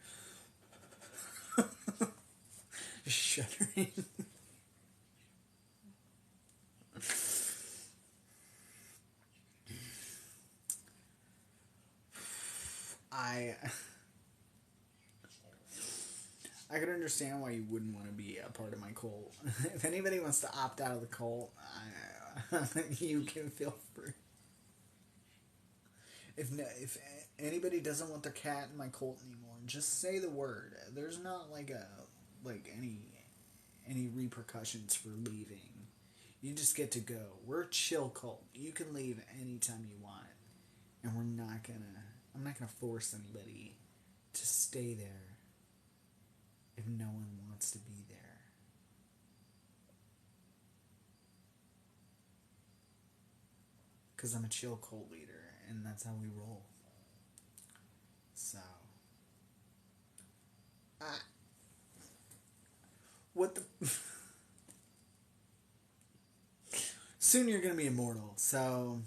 just shuddering. I could understand why you wouldn't want to be a part of my cult. If anybody wants to opt out of the cult, you can feel free. If anybody doesn't want their cat in my cult anymore, just say the word. There's not any repercussions for leaving. You just get to go. We're a chill cult. You can leave anytime you want, and I'm not gonna force anybody to stay there if no one wants to be there. Because I'm a chill cult leader, and that's how we roll. So, what the... Soon you're gonna be immortal, so...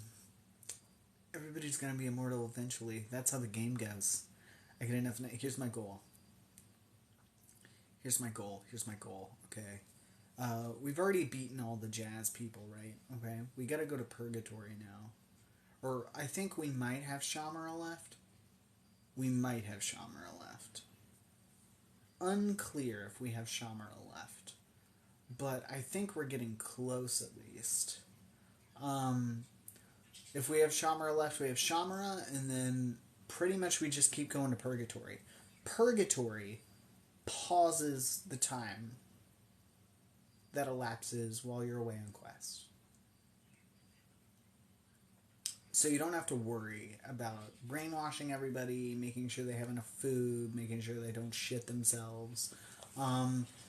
Everybody's gonna be immortal eventually. That's how the game goes. I get enough... Here's my goal. Here's my goal. Okay. We've already beaten all the jazz people, right? Okay. We gotta go to Purgatory now. Or I think we might have Shamara left. We might have Shamara left. Unclear if we have Shamara left. But I think we're getting close at least. If we have Shamara left, we have Shamara, and then pretty much we just keep going to Purgatory. Purgatory pauses the time that elapses while you're away on quest. So you don't have to worry about brainwashing everybody, making sure they have enough food, making sure they don't shit themselves.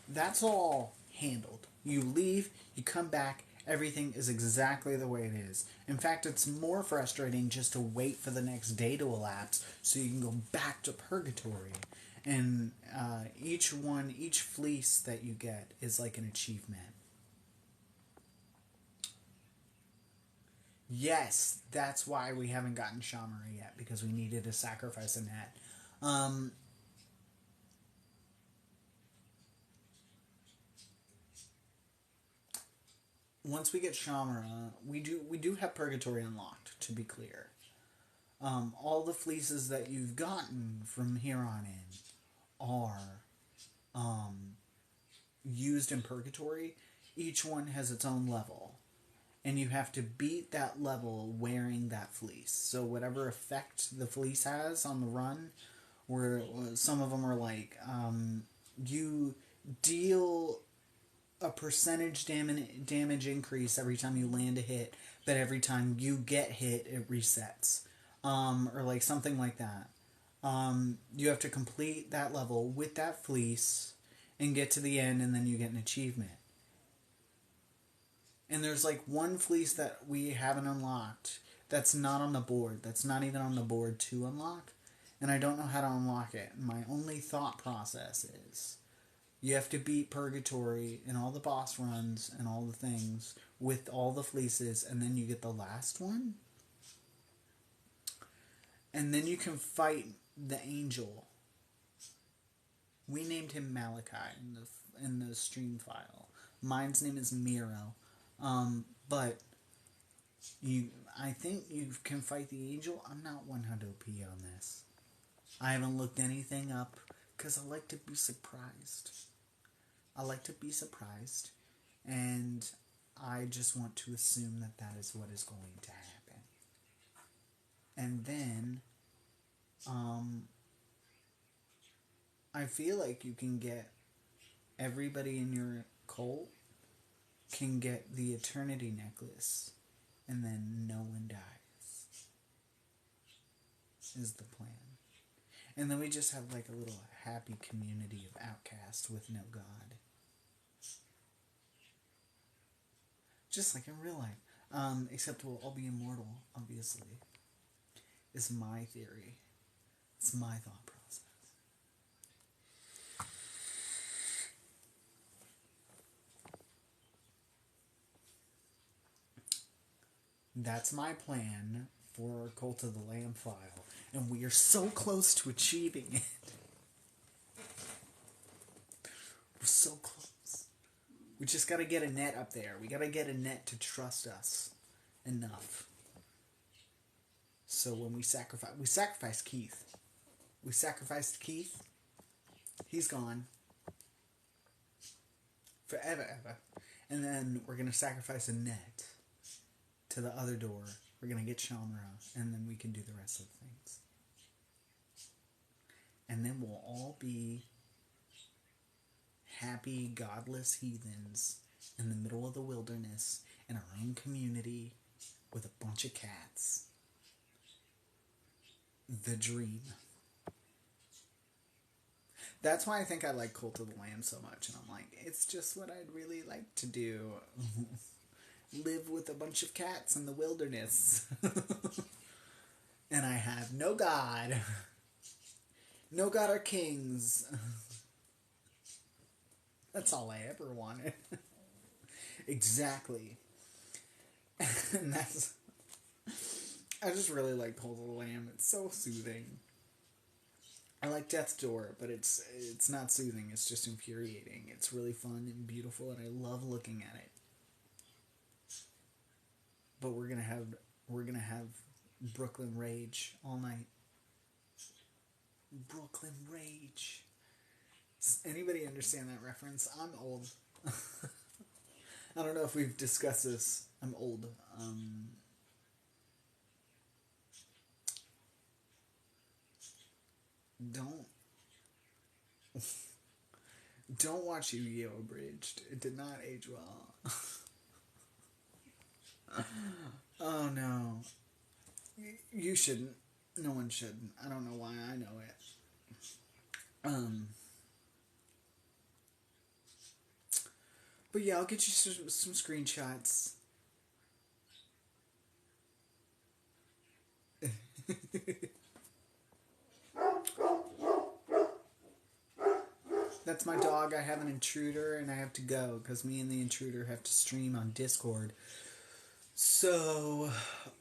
That's all handled. You leave, you come back, everything is exactly the way it is. In fact, it's more frustrating just to wait for the next day to elapse so you can go back to Purgatory. And each fleece that you get is like an achievement. Yes, that's why we haven't gotten Shamara yet, because we needed to sacrifice a net. Once we get Shamara, we do have Purgatory unlocked, to be clear. All the fleeces that you've gotten from here on in are used in Purgatory. Each one has its own level, and you have to beat that level wearing that fleece. So whatever effect the fleece has on the run, where some of them are like, you deal a percentage damage increase every time you land a hit, but every time you get hit, it resets. Or like something like that. You have to complete that level with that fleece and get to the end, and then you get an achievement. And there's like one fleece that we haven't unlocked that's not on the board. That's not even on the board to unlock. And I don't know how to unlock it. My only thought process is you have to beat Purgatory and all the boss runs and all the things with all the fleeces, and then you get the last one. And then you can fight the angel. We named him Malachi in the stream file. Mine's name is Miro. But I think you can fight the angel. I'm not 100p on this. I haven't looked anything up because I like to be surprised. And I just want to assume that that is what is going to happen. And then, I feel like you can get everybody in your cult can get the Eternity Necklace, and then no one dies. Is the plan. And then we just have like a little happy community of outcasts with no God. Just like in real life. Except we'll all be immortal, obviously. Is my theory. It's my thought process. That's my plan for Cult of the Lamb file. And we are so close to achieving it. We're so close. We just gotta get a net up there. We gotta get a net to trust us enough. So when we sacrificed Keith. We sacrificed Keith. He's gone. Forever, ever. And then we're gonna sacrifice a net to the other door. We're gonna get Shamra, and then we can do the rest of the things. And then we'll all be happy, godless heathens in the middle of the wilderness in our own community with a bunch of cats. The dream. That's why I think I like Cult of the Lamb so much, and I'm like, it's just what I'd really like to do. Live with a bunch of cats in the wilderness. And I have no God. No God or kings. That's all I ever wanted. Exactly. And that's... I just really like Cult of the Lamb. It's so soothing. I like Death's Door, but it's not soothing. It's just infuriating. It's really fun and beautiful, and I love looking at it. But we're gonna have Brooklyn Rage all night. Brooklyn Rage. Does anybody understand that reference? I'm old. I don't know if we've discussed this. I'm old. Don't watch Yu-Gi-Oh! Abridged. It did not age well. Oh no. You shouldn't. No one should. I don't know why I know it. But yeah, I'll get you some screenshots. That's my dog. I have an intruder and I have to go because me and the intruder have to stream on Discord. So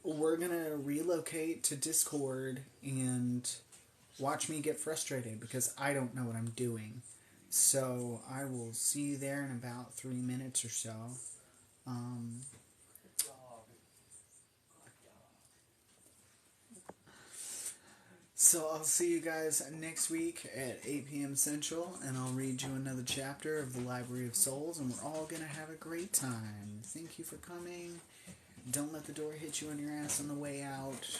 we're going to relocate to Discord and watch me get frustrated because I don't know what I'm doing. So I will see you there in about 3 minutes or so. So I'll see you guys next week at 8 p.m. Central, and I'll read you another chapter of the Library of Souls, and we're all going to have a great time. Thank you for coming. Don't let the door hit you on your ass on the way out.